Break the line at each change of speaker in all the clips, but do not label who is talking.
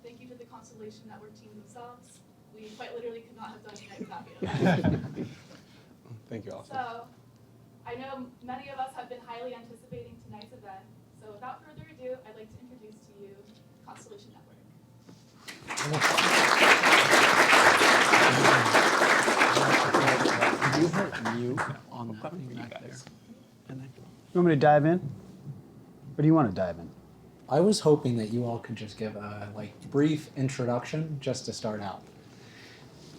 Thank you to the Constellation Network team themselves. We quite literally could not have done it without you.
Thank you, Allison.
So, I know many of us have been highly anticipating tonight's event. So without further ado, I'd like to introduce to you Constellation Network.
You hit mute on that thing back there. And then
You want me to dive in? Or do you want to dive in?
I was hoping that you all could just give a brief introduction just to start out.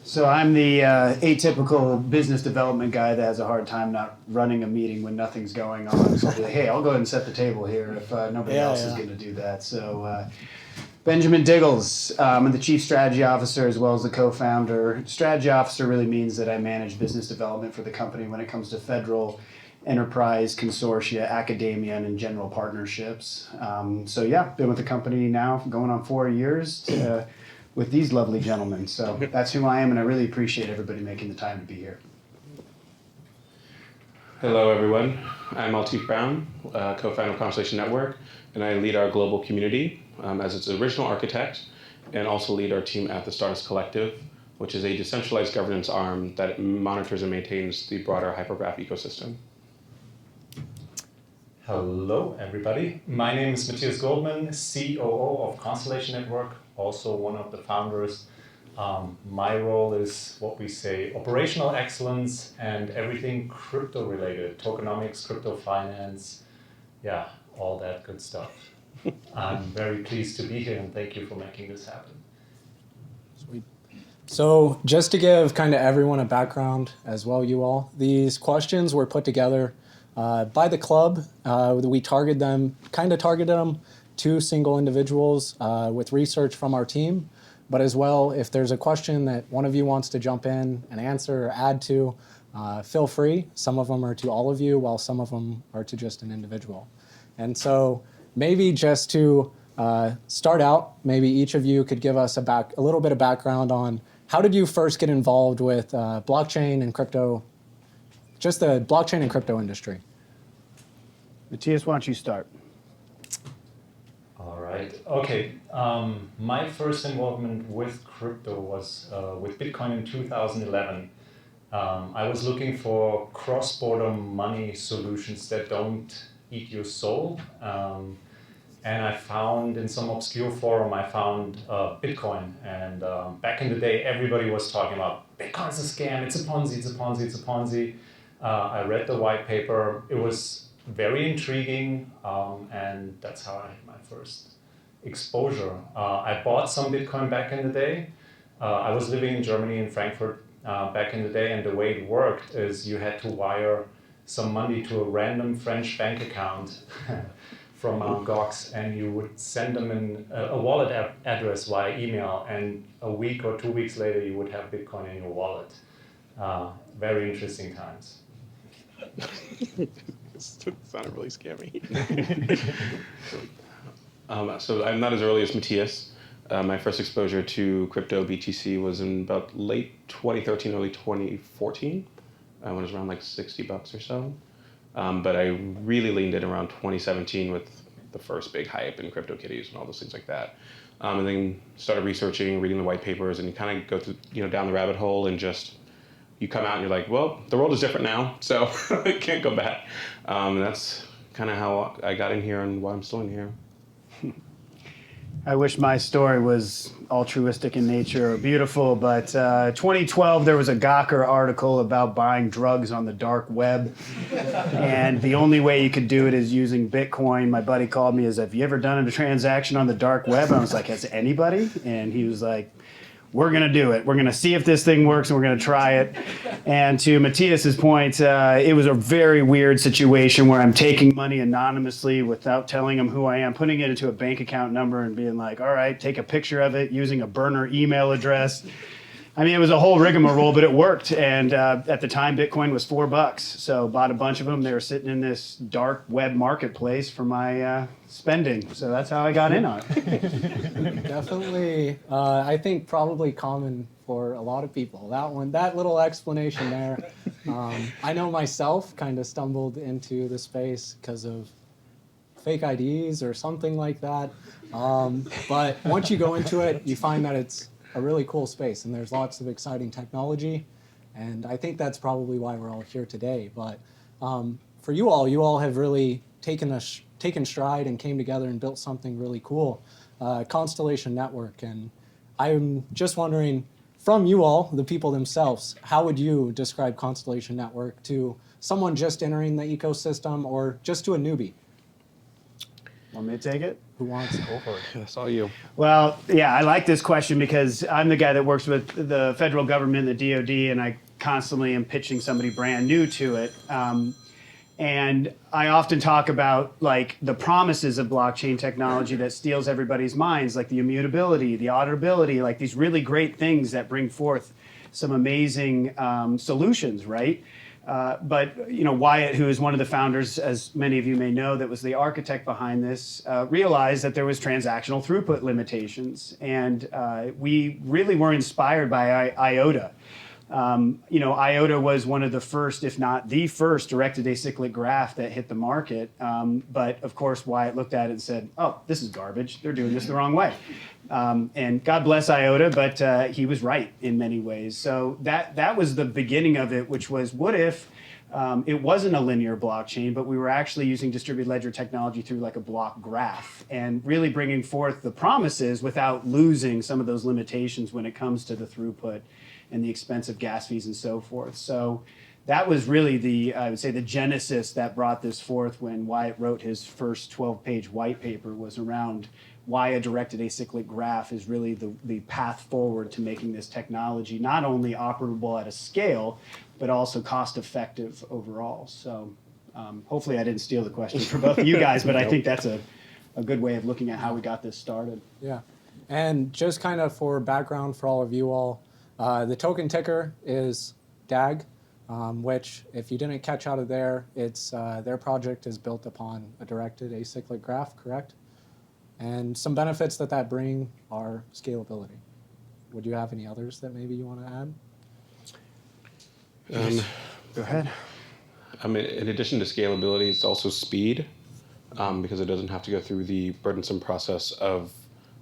So I'm the atypical business development guy that has a hard time not running a meeting when nothing's going on. So I'll be like, hey, I'll go ahead and set the table here if nobody else is going to do that. So Benjamin Diggles, I'm the chief strategy officer as well as the co-founder. Strategy officer really means that I manage business development for the company when it comes to federal, enterprise, consortia, academia, and in general partnerships. So yeah, been with the company now going on 4 years with these lovely gentlemen. So that's who I am, and I really appreciate everybody making the time to be here.
hello, everyone. I'm Altif Brown, co-founder of Constellation Network, and I lead our global community as its original architect, and also lead our team at the Stardust Collective, which is a decentralized governance arm that monitors and maintains the broader hypergraph ecosystem.
Hello, everybody. My name is Mathias Goldmann, COO of Constellation Network, also one of the founders. My role is what we say operational excellence and everything crypto related, tokenomics, crypto finance, yeah, all that good stuff. I'm very pleased to be here and thank you for making this happen.
Sweet. So just to give kind of everyone a background as well, you all, these questions were put together by the club. We targeted them to single individuals with research from our team. But as well, if there's a question that one of you wants to jump in and answer or add to, feel free. Some of them are to all of you, while some of them are to just an individual. And so maybe just to start out, maybe each of you could give us a little bit of background on how did you first get involved with blockchain and crypto, just the blockchain and crypto industry?
Matthias, why don't you start?
All right. Okay. My first involvement with crypto was with Bitcoin in 2011. I was looking for cross-border money solutions that don't eat your soul. And I found in some obscure forum, I found Bitcoin. And back in the day, everybody was talking about Bitcoin's a scam, it's a Ponzi, it's a Ponzi, it's a Ponzi. I read the white paper. It was very intriguing, and that's how I had my first exposure. I bought some Bitcoin back in the day. I was living in Germany, in Frankfurt, back in the day, and the way it worked is you had to wire some money to a random French bank account from Mt. Gox, and you would send them in a wallet address via email, and a week or 2 weeks later you would have Bitcoin in your wallet. Very interesting times.
It sounded really scary. So I'm not as early as Matthias. My first exposure to crypto BTC was in about late 2013, early 2014, when it was around like $60 or so. But I really leaned in around 2017 with the first big hype in CryptoKitties and all those things like that. And then started researching, reading the white papers, and you kind of go through, down the rabbit hole and just you come out and you're like, well, the world is different now, so I can't go back. And that's kind of how I got in here and why I'm still in here.
I wish my story was altruistic in nature or beautiful, but 2012 there was a Gawker article about buying drugs on the dark web, and the only way you could do it is using Bitcoin. My buddy called me, have you ever done a transaction on the dark web? And I was like, has anybody? And he was like, we're going to do it. We're going to see if this thing works, and we're going to try it. And to Matthias's point, it was a very weird situation where I'm taking money anonymously without telling them who I am, putting it into a bank account number and being like, all right, take a picture of it using a burner email address. I mean, it was a whole rigmarole, but it worked. And at the time, Bitcoin was $4. So bought a bunch of them. They were sitting in this dark web marketplace for my spending. So that's how I got in on it.
Definitely, I think probably common for a lot of people. That little explanation there. I know myself kind of stumbled into the space because of fake IDs or something like that. But once you go into it, you find that it's a really cool space, and there's lots of exciting technology. And I think that's probably why we're all here today. But for you all have really taken stride and came together and built something really cool, Constellation Network. And I'm just wondering, from you all, the people themselves, how would you describe Constellation Network to someone just entering the ecosystem or just to a newbie?
Want me to take it?
Who wants to go for it?
That's all you.
Well, yeah, I like this question because I'm the guy that works with the federal government, the DoD, and I constantly am pitching somebody brand new to it. And I often talk about like the promises of blockchain technology that steals everybody's minds, like the immutability, the auditability, like these really great things that bring forth some amazing solutions, right? But you know, Wyatt, who is one of the founders, as many of you may know, that was the architect behind this, realized that there was transactional throughput limitations, and we really were inspired by IOTA. You know, IOTA was one of the first, if not the first, directed acyclic graph that hit the market. But of course, Wyatt looked at it and said, "Oh, this is garbage. They're doing this the wrong way." And God bless IOTA, but he was right in many ways. So that was the beginning of it, which was, what if it wasn't a linear blockchain, but we were actually using distributed ledger technology through like a block graph, and really bringing forth the promises without losing some of those limitations when it comes to the throughput and the expensive gas fees and so forth. So that was really the, I would say, the genesis that brought this forth when Wyatt wrote his first 12-page white paper, was around why a directed acyclic graph is really the path forward to making this technology not only operable at a scale, but also cost-effective overall. So hopefully I didn't steal the question for both of you guys, but I think that's a good way of looking at how we got this started.
Yeah, and just kind of for background for all of you all, the token ticker is DAG, which, if you didn't catch out of there, it's their project is built upon a directed acyclic graph, correct? And some benefits that bring are scalability. Would you have any others that maybe you want to add?
Go ahead.
I mean, in addition to scalability, it's also speed, because it doesn't have to go through the burdensome process of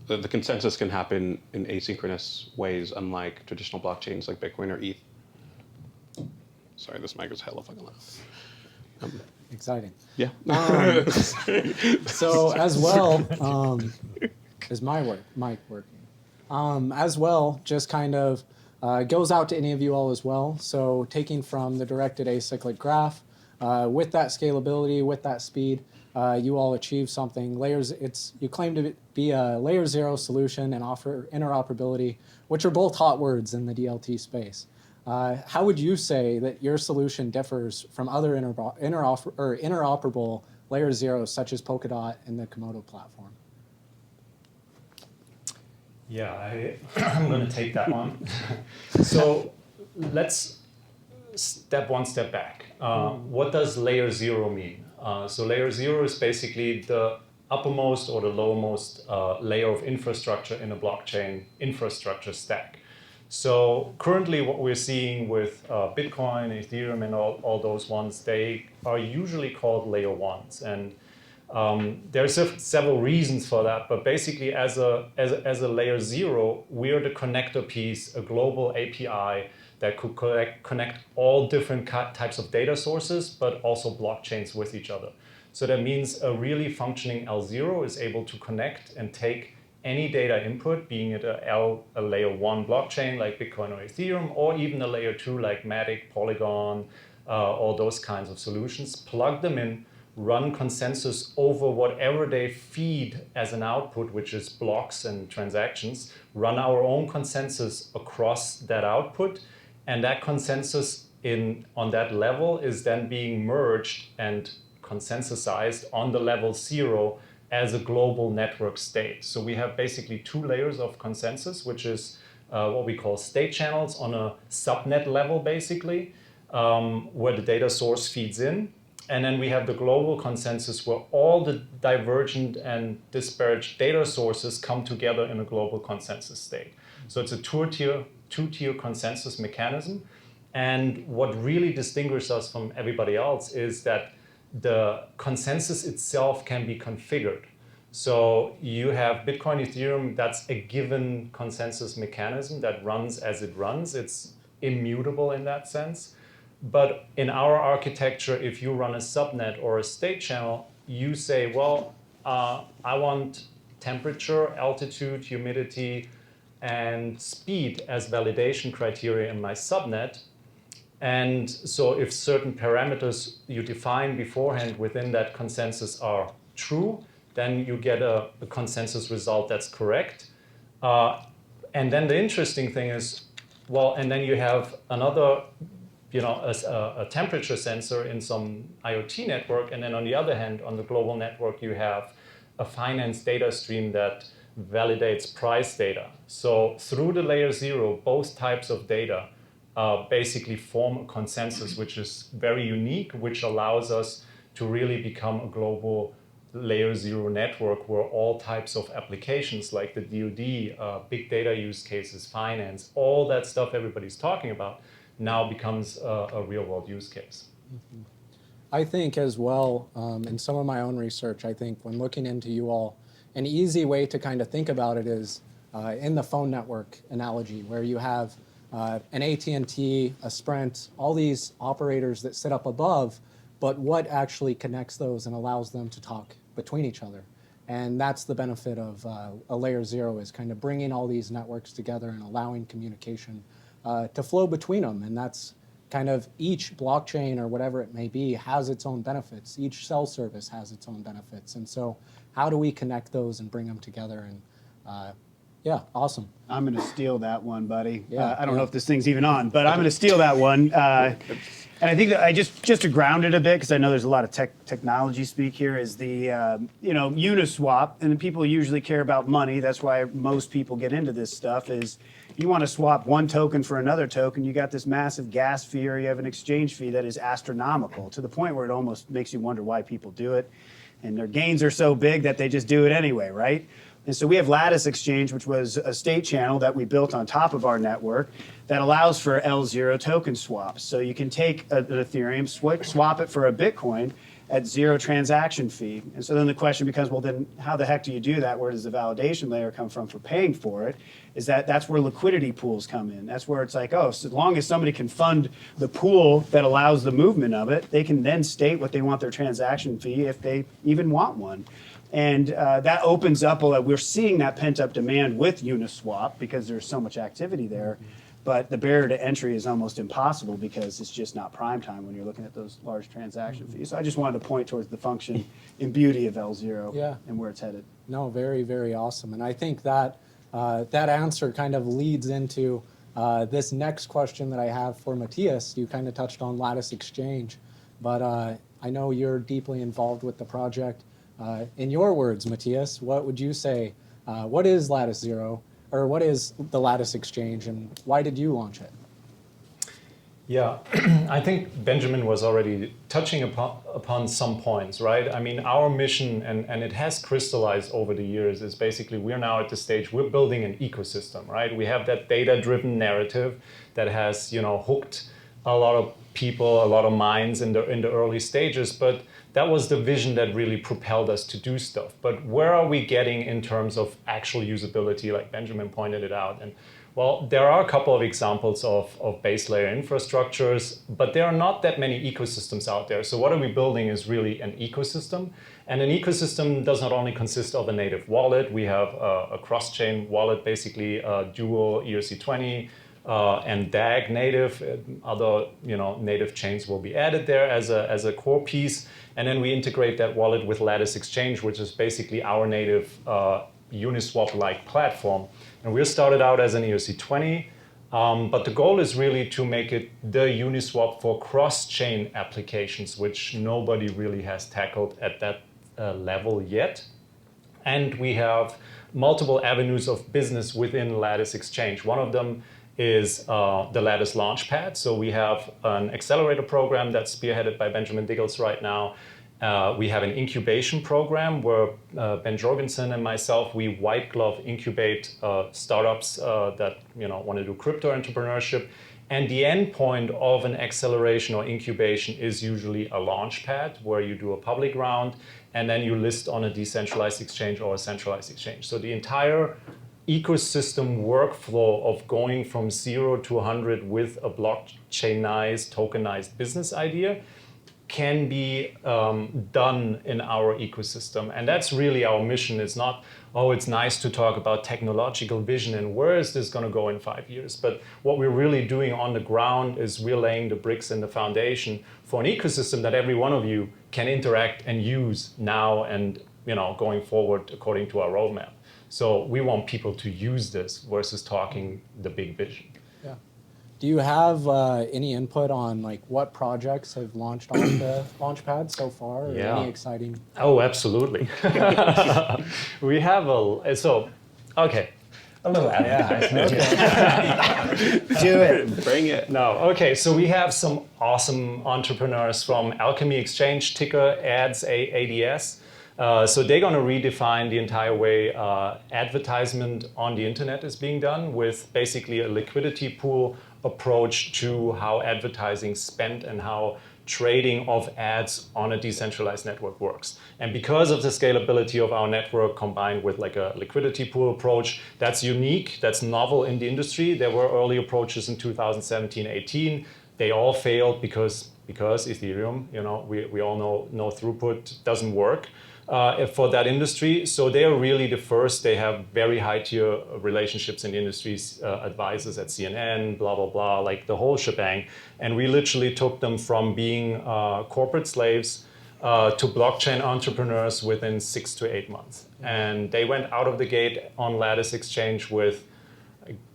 the consensus can happen in asynchronous ways, unlike traditional blockchains like Bitcoin or ETH. Sorry, this mic is hella fucking loud.
Exciting.
Yeah.
So as well, is my mic working? As well, just kind of goes out to any of you all as well. So taking from the directed acyclic graph, with that scalability, with that speed, you all achieve something. You claim to be a layer 0 solution and offer interoperability, which are both hot words in the DLT space. How would you say that your solution differs from other interoperable layer 0s such as Polkadot and the Komodo platform?
Yeah, I'm going to take that one. So let's step one step back. What does layer 0 mean? So layer 0 is basically the uppermost or the lowermost layer of infrastructure in a blockchain infrastructure stack. So currently what we're seeing with Bitcoin, Ethereum, and all those ones, they are usually called layer 1s. And there's several reasons for that, but basically as a layer 0, we're the connector piece, a global API that could connect all different types of data sources, but also blockchains with each other. So that means a really functioning L0 is able to connect and take any data input, being it a layer 1 blockchain like Bitcoin or Ethereum, or even a layer 2 like Matic, Polygon, all those kinds of solutions, plug them in, run consensus over whatever they feed as an output, which is blocks and transactions, run our own consensus across that output, and that consensus on that level is then being merged and consensusized on the level 0 as a global network state. So we have basically 2 layers of consensus, which is what we call state channels on a subnet level, basically, where the data source feeds in. And then we have the global consensus where all the divergent and disparate data sources come together in a global consensus state. So it's a two-tier consensus mechanism. And what really distinguishes us from everybody else is that the consensus itself can be configured. So you have Bitcoin, Ethereum, that's a given consensus mechanism that runs as it runs. It's immutable in that sense. But in our architecture, if you run a subnet or a state channel, you say, well, I want temperature, altitude, humidity, and speed as validation criteria in my subnet. And so if certain parameters you define beforehand within that consensus are true, then you get a consensus result that's correct. And then the interesting thing is, well, and then you have another, a temperature sensor in some IoT network. And then on the other hand, on the global network, you have a finance data stream that validates price data. So through the layer 0, both types of data basically form a consensus, which is very unique, which allows us to really become a global layer 0 network where all types of applications like the DoD, big data use cases, finance, all that stuff everybody's talking about now becomes a real world use case.
Mm-hmm. I think as well, in some of my own research, I think when looking into you all, an easy way to kind of think about it is in the phone network analogy, where you have an AT&T, a Sprint, all these operators that sit up above, but what actually connects those and allows them to talk between each other? And that's the benefit of a layer 0, is kind of bringing all these networks together and allowing communication to flow between them. And that's kind of each blockchain or whatever it may be has its own benefits. Each cell service has its own benefits. And so how do we connect those and bring them together? And yeah, awesome.
I'm going to steal that one, buddy.
Yeah,
I don't know if this thing's even on, but I'm going to steal that one. And I think that I just to ground it a bit, because I know there's a lot of technology speak here, is the Uniswap, and people usually care about money. That's why most people get into this stuff. Is you want to swap one token for another token, you got this massive gas fee, or you have an exchange fee that is astronomical, to the point where it almost makes you wonder why people do it. And their gains are so big that they just do it anyway, right? And so we have Lattice Exchange, which was a state channel that we built on top of our network that allows for L0 token swaps. So you can take an Ethereum, swap it for a Bitcoin at 0 transaction fee. And so then the question becomes, well, then how the heck do you do that? Where does the validation layer come from for paying for it? That's where liquidity pools come in. That's where it's like, oh, so as long as somebody can fund the pool that allows the movement of it, they can then state what they want their transaction fee if they even want one. And that opens up, we're seeing that pent-up demand with Uniswap because there's so much activity there. But the barrier to entry is almost impossible because it's just not prime time when you're looking at those large transaction fees. So I just wanted to point towards the function and beauty of L0 and where it's headed.
No, very, very awesome. And I think that that answer kind of leads into this next question that I have for Mathias. You kind of touched on Lattice Exchange, but I know you're deeply involved with the project. In your words, Mathias, what would you say? What is Lattice 0, or what is the Lattice Exchange, and why did you launch it?
Yeah, I think Benjamin was already touching upon some points, right? I mean, our mission, and it has crystallized over the years, is basically we're now at the stage, we're building an ecosystem, right? We have that data-driven narrative that has, hooked a lot of people, a lot of minds in the early stages, but that was the vision that really propelled us to do stuff. But where are we getting in terms of actual usability, like Benjamin pointed it out? And well, there are a couple of examples of base layer infrastructures, but there are not that many ecosystems out there. So what are we building is really an ecosystem. And an ecosystem does not only consist of a native wallet. We have a cross-chain wallet, basically dual ERC20, and DAG native. Other native chains will be added there as a core piece. And then we integrate that wallet with Lattice Exchange, which is basically our native Uniswap-like platform. And we started out as an ERC20, but the goal is really to make it the Uniswap for cross-chain applications, which nobody really has tackled at that level yet. And we have multiple avenues of business within Lattice Exchange. One of them is the Lattice Launch Pad. So we have an accelerator program that's spearheaded by Benjamin Diggles right now. We have an incubation program where Ben Jorgensen and myself, we white glove incubate startups that want to do crypto entrepreneurship And the end point of an acceleration or incubation is usually a launch pad where you do a public round and then you list on a decentralized exchange or a centralized exchange. So the entire ecosystem workflow of going from 0 to 100 with a blockchainized, tokenized business idea can be done in our ecosystem. And that's really our mission. It's not, oh, it's nice to talk about technological vision and where is this going to go in 5 years. But what we're really doing on the ground is we're laying the bricks and the foundation for an ecosystem that every one of you can interact and use now and going forward according to our roadmap. So we want people to use this versus talking the big vision.
Yeah. Do you have any input on like what projects have launched off the Launchpad so far? Or
Yeah.
any exciting?
Oh, absolutely. We have okay. A little
Do it.
Bring it.
No, okay, so we have some awesome entrepreneurs from Alchemy Exchange, ticker ADS, ADS. So they're going to redefine the entire way advertisement on the internet is being done with basically a liquidity pool approach to how advertising spent and how trading of ads on a decentralized network works. And because of the scalability of our network combined with like a liquidity pool approach, that's unique, that's novel in the industry. There were early approaches in 2017, 18. They all failed because Ethereum, we all know no throughput doesn't work for that industry. So they are really the first. They have very high tier relationships in the industries, advisors at CNN, blah, blah, blah, like the whole shebang. And we literally took them from being corporate slaves to blockchain entrepreneurs within 6 to 8 months. And they went out of the gate on Lattice Exchange with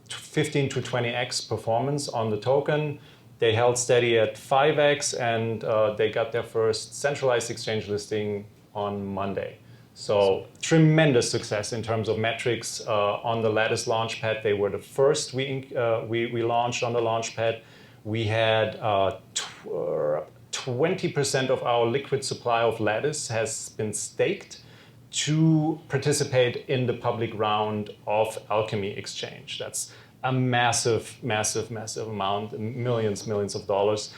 15 to 20x performance on the token. They held steady at 5x and they got their first centralized exchange listing on Monday. So tremendous success in terms of metrics on the Lattice Launch Pad. They were the first we launched on the Launch Pad. We had 20% of our liquid supply of Lattice has been staked to participate in the public round of Alchemy Exchange. That's a massive, massive, massive amount, millions of dollars.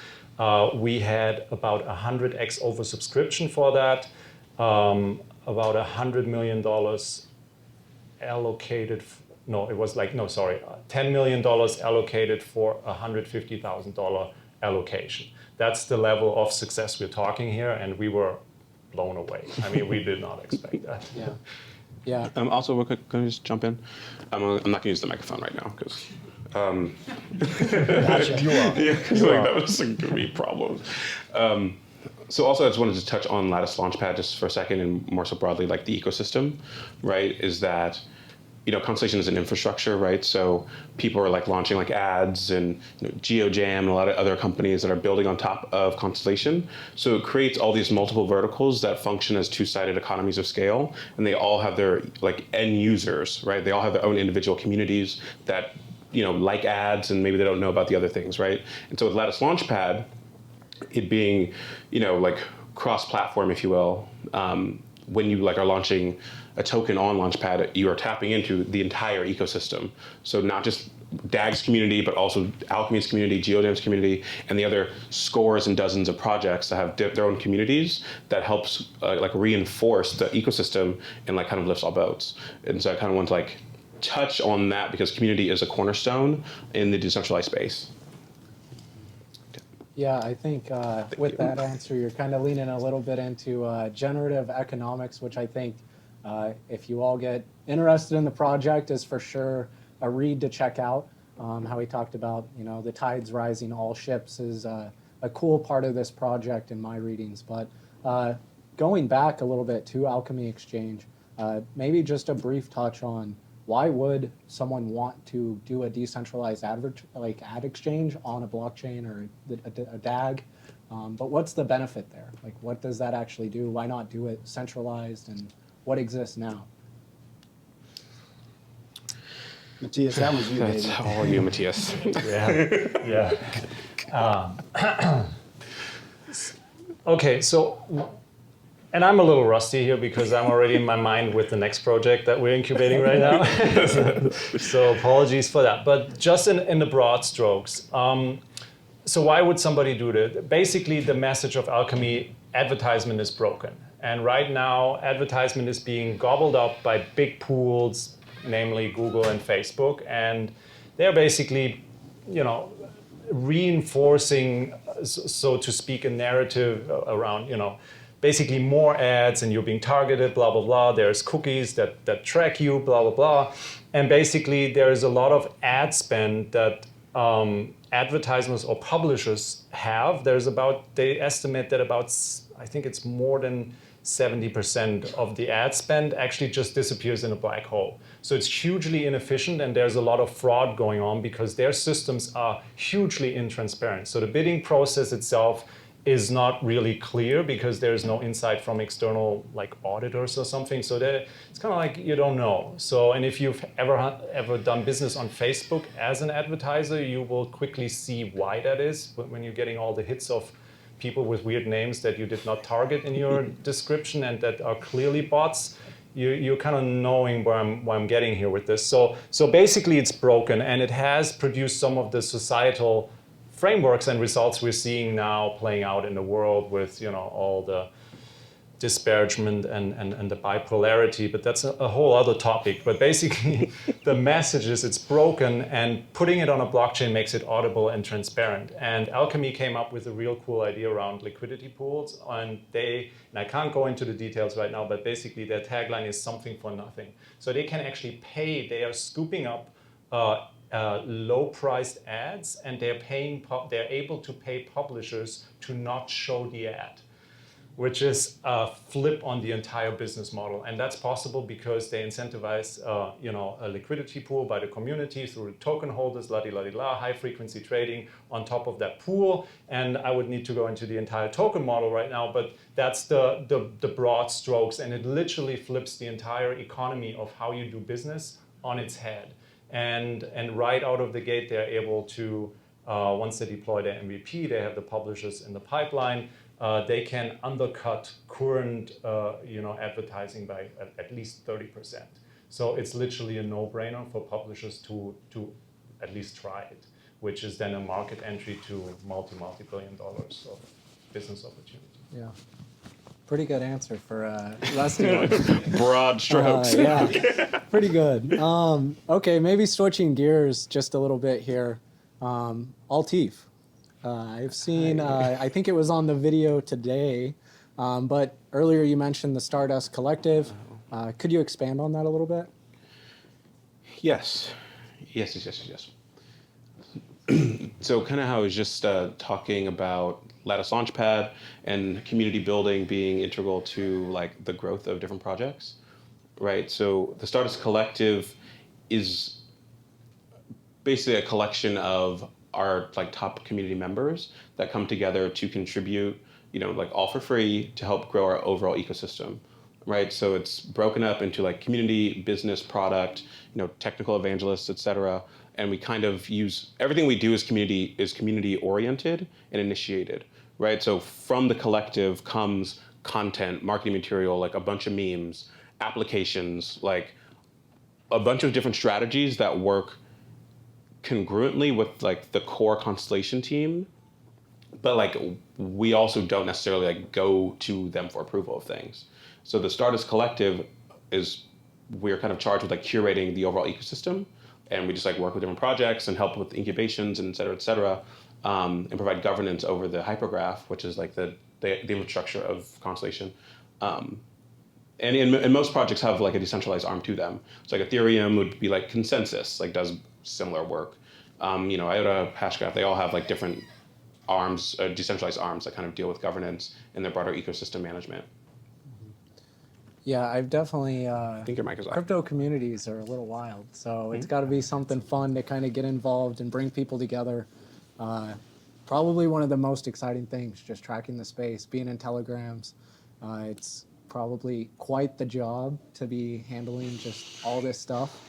We had about 100x oversubscription for that. About $100 million allocated. $10 million allocated for a $150,000 allocation. That's the level of success we're talking here, and we were blown away. I mean, we did not expect that.
Yeah. Yeah.
Also, real quick, can I just jump in? I'm not going to use the microphone right now because.
Gotcha. You are.
Yeah, because that was going to be problems. So also, I just wanted to touch on Lattice Launchpad just for a second, and more so broadly, like the ecosystem, right? Is that Constellation is an infrastructure, right? So people are like launching like ads and GeoJam and a lot of other companies that are building on top of Constellation. So it creates all these multiple verticals that function as two-sided economies of scale, and they all have their like end users, right? They all have their own individual communities that like ads, and maybe they don't know about the other things, right? And so with Lattice Launchpad, it being like cross-platform, if you will, when you like are launching a token on Launchpad, you are tapping into the entire ecosystem. So not just DAG's community, but also Alchemy's community, GeoJam's community, and the other scores and dozens of projects that have their own communities that helps like reinforce the ecosystem and like kind of lifts all boats. And so I kind of want to like touch on that because community is a cornerstone in the decentralized space.
Yeah, I think with that answer, you're kind of leaning a little bit into generative economics, which I think if you all get interested in the project is for sure a read to check out. How he talked about, the tides rising, all ships is a cool part of this project in my readings. But going back a little bit to Alchemy Exchange, maybe just a brief touch on why would someone want to do a decentralized ad exchange on a blockchain or a DAG? But what's the benefit there? Like, what does that actually do? Why not do it centralized? And what exists now?
Mathias, that was you, baby.
That's all you, Mathias.
Yeah. Okay, so And I'm a little rusty here because I'm already in my mind with the next project that we're incubating right now. So apologies for that. But just in the broad strokes. So why would somebody do that? Basically, the message of Alchemy, advertisement is broken. And right now, advertisement is being gobbled up by big pools, namely Google and Facebook. And they're basically, reinforcing, so to speak, a narrative around, basically more ads and you're being targeted, blah, blah, blah. There's cookies that track you, blah, blah, blah. And basically there is a lot of ad spend that advertisers or publishers have. They estimate that I think it's more than 70% of the ad spend actually just disappears in a black hole. So it's hugely inefficient and there's a lot of fraud going on because their systems are hugely intransparent. So the bidding process itself is not really clear because there's no insight from external auditors or something. So it's kind of like you don't know. So, and if you've ever done business on Facebook as an advertiser, you will quickly see why that is when you're getting all the hits of people with weird names that you did not target in your description and that are clearly bots. You're kind of knowing where I'm getting here with this. So basically it's broken and it has produced some of the societal frameworks and results we're seeing now playing out in the world with all the disparagement and the bipolarity, but that's a whole other topic. But basically the message is it's broken and putting it on a blockchain makes it audible and transparent. And Alchemy came up with a real cool idea around liquidity pools and I can't go into the details right now, but basically their tagline is something for nothing. So they can actually pay, they are scooping up low-priced ads, and they're able to pay publishers to not show the ad, which is a flip on the entire business model. And that's possible because they incentivize, a liquidity pool by the community through token holders, la-di-la-di-la, high-frequency trading on top of that pool. And I would need to go into the entire token model right now, but that's the broad strokes, and it literally flips the entire economy of how you do business on its head. And right out of the gate, they're able to, once they deploy their MVP, they have the publishers in the pipeline, they can undercut current advertising by at least 30%. So it's literally a no-brainer for publishers to at least try it, which is then a market entry to multi-billion dollars of business opportunity.
Yeah. Pretty good answer for rusty one.
Broad strokes.
Yeah, pretty good. Okay, maybe switching gears just a little bit here. Altif. I've seen, I think it was on the video today, but earlier you mentioned the Stardust Collective. Could you expand on that a little bit?
Yes. So kind of how I was just talking about Lattice Launch Pad and community building being integral to the growth of different projects, right? So the Stardust Collective is basically a collection of our top community members that come together to contribute, all for free to help grow our overall ecosystem, right? So it's broken up into community, business, product, technical evangelists, et cetera. And we kind of use everything we do is community oriented and initiated, right? So from the collective comes content, marketing material, a bunch of memes, applications, a bunch of different strategies that work congruently with the core Constellation team, but we also don't necessarily go to them for approval of things. So the Stardust Collective we're kind of charged with curating the overall ecosystem. And we just work with different projects and help with incubations and et cetera, and provide governance over the hypergraph, which is the infrastructure of Constellation. And most projects have a decentralized arm to them. So Ethereum would be Consensus, does similar work. IOTA, Hashgraph, they all have different arms, decentralized arms that kind of deal with governance and their broader ecosystem management.
Yeah, I've definitely,
I think your mic is off.
crypto communities are a little wild, so it's got to be something fun to kind of get involved and bring people together. Probably one of the most exciting things, just tracking the space, being in telegrams. It's probably quite the job to be handling just all this stuff.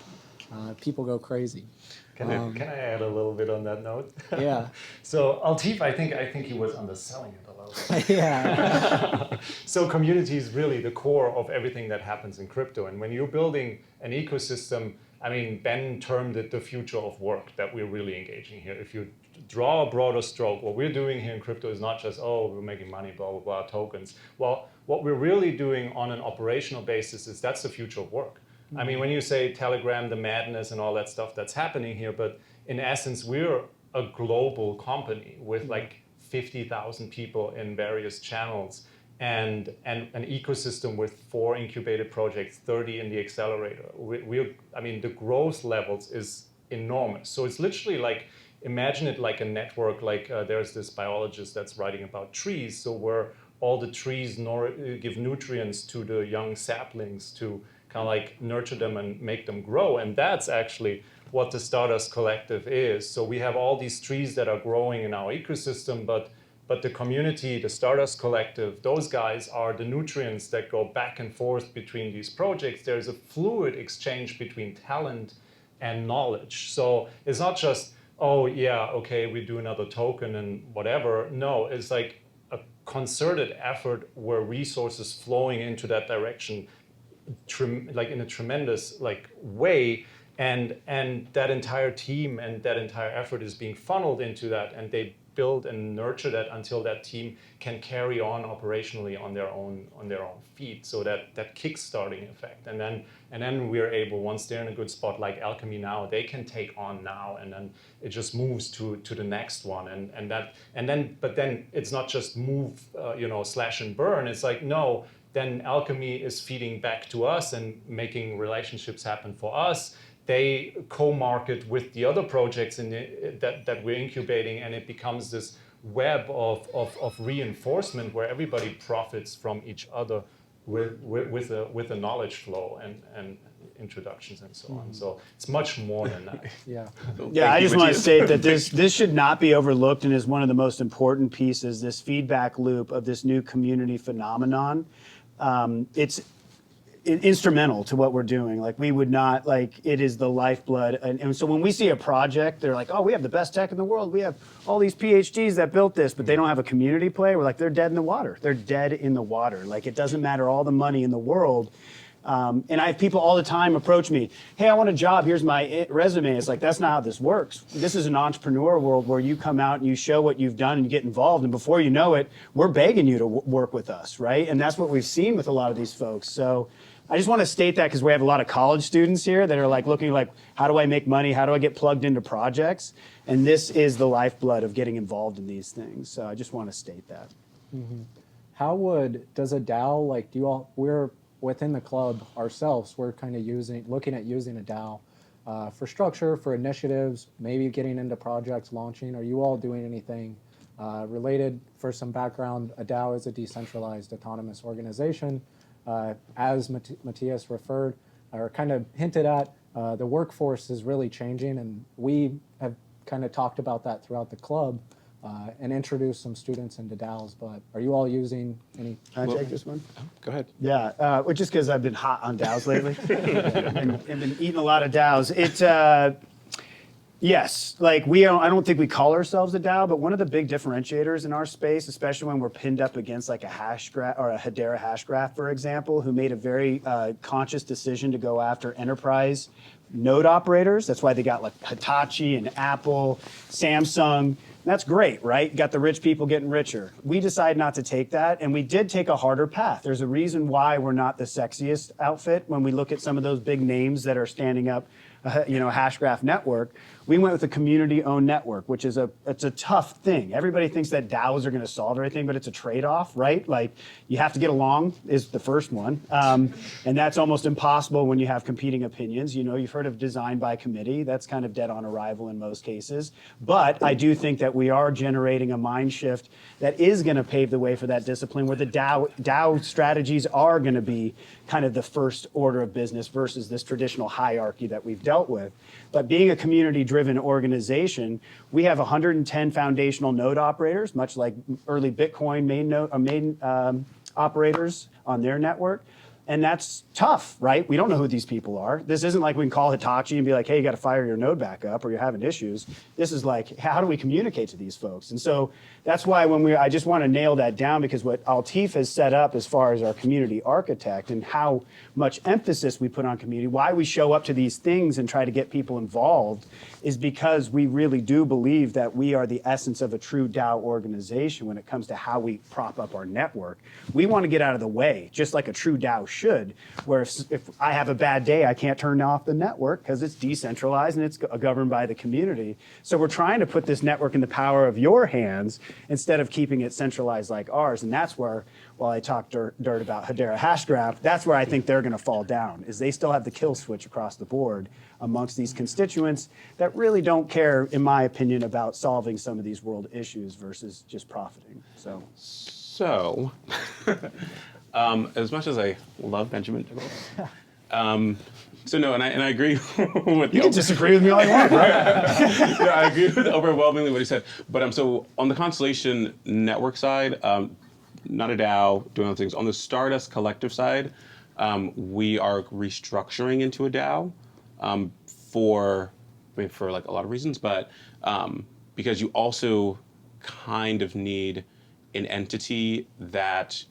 People go crazy.
Can I add a little bit on that note?
Yeah.
So Altif, I think he was underselling it a lot.
Yeah.
So community is really the core of everything that happens in crypto. And when you're building an ecosystem, I mean, Ben termed it the future of work that we're really engaging here. If you draw a broader stroke, what we're doing here in crypto is not just, oh, we're making money, blah, blah, blah, tokens. Well, what we're really doing on an operational basis is that's the future of work. I mean, when you say Telegram, the madness and all that stuff that's happening here, but in essence, we're a global company with like 50,000 people in various channels and an ecosystem with 4 incubated projects, 30 in the accelerator. I mean, the growth levels is enormous. So it's literally like, imagine it like a network, like there's this biologist that's writing about trees, so where all the trees give nutrients to the young saplings to kind of like nurture them and make them grow. And that's actually what the Stardust Collective is. So we have all these trees that are growing in our ecosystem, but the community, the Stardust Collective, those guys are the nutrients that go back and forth between these projects. There's a fluid exchange between talent and knowledge. So it's not just, oh yeah, okay, we do another token and whatever. No, it's like a concerted effort where resources flowing into that direction, like in a tremendous like way, and that entire team and that entire effort is being funneled into that, and they build and nurture that until that team can carry on operationally on their own feet. So that kick-starting effect, and then we're able, once they're in a good spot like Alchemy now, they can take on now, and then it just moves to the next one, but then it's not just move slash and burn. It's like, no, then Alchemy is feeding back to us and making relationships happen for us. They co-market with the other projects that we're incubating, and it becomes this web of reinforcement where everybody profits from each other with a knowledge flow and introductions and so on. So it's much more than that.
Yeah.
Yeah, I just want to state that this should not be overlooked and is one of the most important pieces, this feedback loop of this new community phenomenon. It's instrumental to what we're doing. Like, we would not, like, it is the lifeblood. And so when we see a project, they're like, oh, we have the best tech in the world. We have all these PhDs that built this, but they don't have a community play. We're like, they're dead in the water. They're dead in the water. Like, it doesn't matter all the money in the world. And I have people all the time approach me, hey, I want a job, here's my resume. It's like, that's not how this works. This is an entrepreneur world where you come out and you show what you've done and you get involved, and before you know it, we're begging you to work with us, right? And that's what we've seen with a lot of these folks. So I just want to state that because we have a lot of college students here that are like looking like, how do I make money? How do I get plugged into projects? And this is the lifeblood of getting involved in these things. So I just want to state that.
Mm-hmm. Does a DAO, like, we're within the club ourselves, we're kind of looking at using a DAO for structure, for initiatives, maybe getting into projects, launching. Are you all doing anything related? For some background, a DAO is a decentralized autonomous organization. As Mathias referred or kind of hinted at, the workforce is really changing, and we have kind of talked about that throughout the club and introduced some students into DAOs. But are you all using any?
Can I take this one?
Go ahead.
Yeah, well, just because I've been hot on DAOs lately. I've been eating a lot of DAOs. Yes, like I don't think we call ourselves a DAO, but one of the big differentiators in our space, especially when we're pinned up against like a hash graph or a Hedera hash graph, for example, who made a very conscious decision to go after enterprise node operators. That's why they got like Hitachi and Apple, Samsung. That's great, right? Got the rich people getting richer. We decided not to take that, and we did take a harder path. There's a reason why we're not the sexiest outfit when we look at some of those big names that are standing up, a Hashgraph network. We went with a community-owned network, which is it's a tough thing. Everybody thinks that DAOs are going to solve everything, but it's a trade-off, right? Like, you have to get along is the first one, and that's almost impossible when you have competing opinions. You've heard of design by committee. That's kind of dead on arrival in most cases. But I do think that we are generating a mind shift that is going to pave the way for that discipline, where the DAO strategies are going to be kind of the first order of business versus this traditional hierarchy that we've dealt with. But being a community-driven organization, we have 110 foundational node operators, much like early Bitcoin main operators on their network. And that's tough, right? We don't know who these people are. This isn't like we can call Hitachi and be like, hey, you got to fire your node back up or you're having issues. This is like, how do we communicate to these folks? And so that's why I just want to nail that down, because what Altif has set up as far as our community architect and how much emphasis we put on community, why we show up to these things and try to get people involved, is because we really do believe that we are the essence of a true DAO organization when it comes to how we prop up our network. We want to get out of the way, just like a true DAO should, where if I have a bad day, I can't turn off the network because it's decentralized and it's governed by the community. So we're trying to put this network in the power of your hands instead of keeping it centralized like ours. And that's where, while I talk dirt about Hedera Hashgraph, that's where I think they're going to fall down, is they still have the kill switch across the board amongst these constituents that really don't care, in my opinion, about solving some of these world issues versus just profiting.
So, as much as I love Benjamin Diggles, so no, and I agree with
You can disagree with me all you want, right?
yeah, I agree with overwhelmingly what he said. But so on the Constellation Network side, not a DAO, doing other things. On the Stardust Collective side, we are restructuring into a DAO for like a lot of reasons, but because you also kind of need an entity that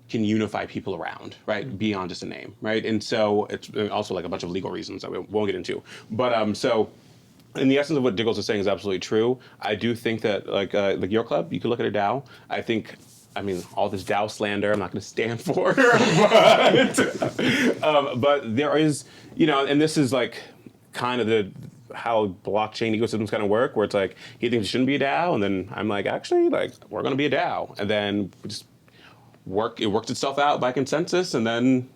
can unify people around, right? Beyond just a name, right? And so it's also like a bunch of legal reasons that we won't get into. But so in the essence of what Diggles is saying is absolutely true. I do think that like your club, you could look at a DAO. I mean, all this DAO slander, I'm not going to stand for, but there is, and this is like kind of how blockchain ecosystems kind of work, where it's like, he thinks it shouldn't be a DAO, and then I'm like, actually, like, we're going to be a DAO. And then we just it works itself out by consensus, and then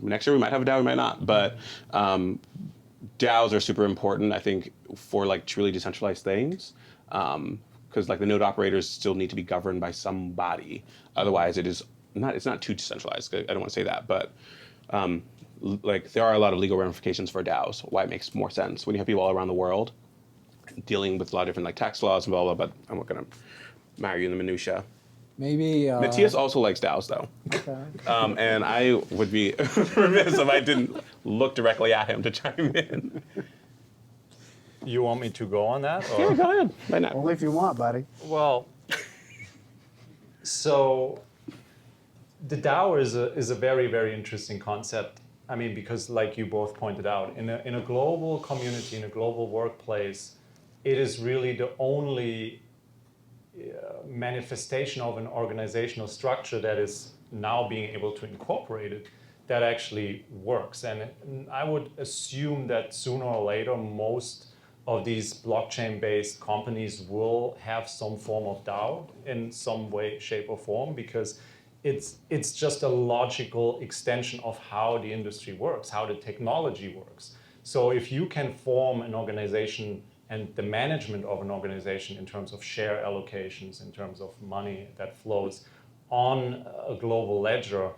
next year we might have a DAO, we might not. But DAOs are super important, I think, for like truly decentralized things. Because like the node operators still need to be governed by somebody. Otherwise, it's not too decentralized. I don't want to say that, but like there are a lot of legal ramifications for DAOs. Why it makes more sense when you have people all around the world dealing with a lot of different like tax laws and blah blah. But I'm not gonna marry you in the minutia.
Maybe
Matthias also likes DAOs though.
Okay.
And I would be remiss if I didn't look directly at him to chime in.
You want me to go on that? Or?
Yeah, go ahead. Why not?
Only if you want, buddy.
Well, so the DAO is a very, very interesting concept. I mean, because like you both pointed out, in a global community, in a global workplace, it is really the only manifestation of an organizational structure that is now being able to incorporate it that actually works. And I would assume that sooner or later, most of these blockchain-based companies will have some form of DAO in some way, shape, or form, because it's just a logical extension of how the industry works, how the technology works. So if you can form an organization and the management of an organization in terms of share allocations, in terms of money that flows on a global ledger,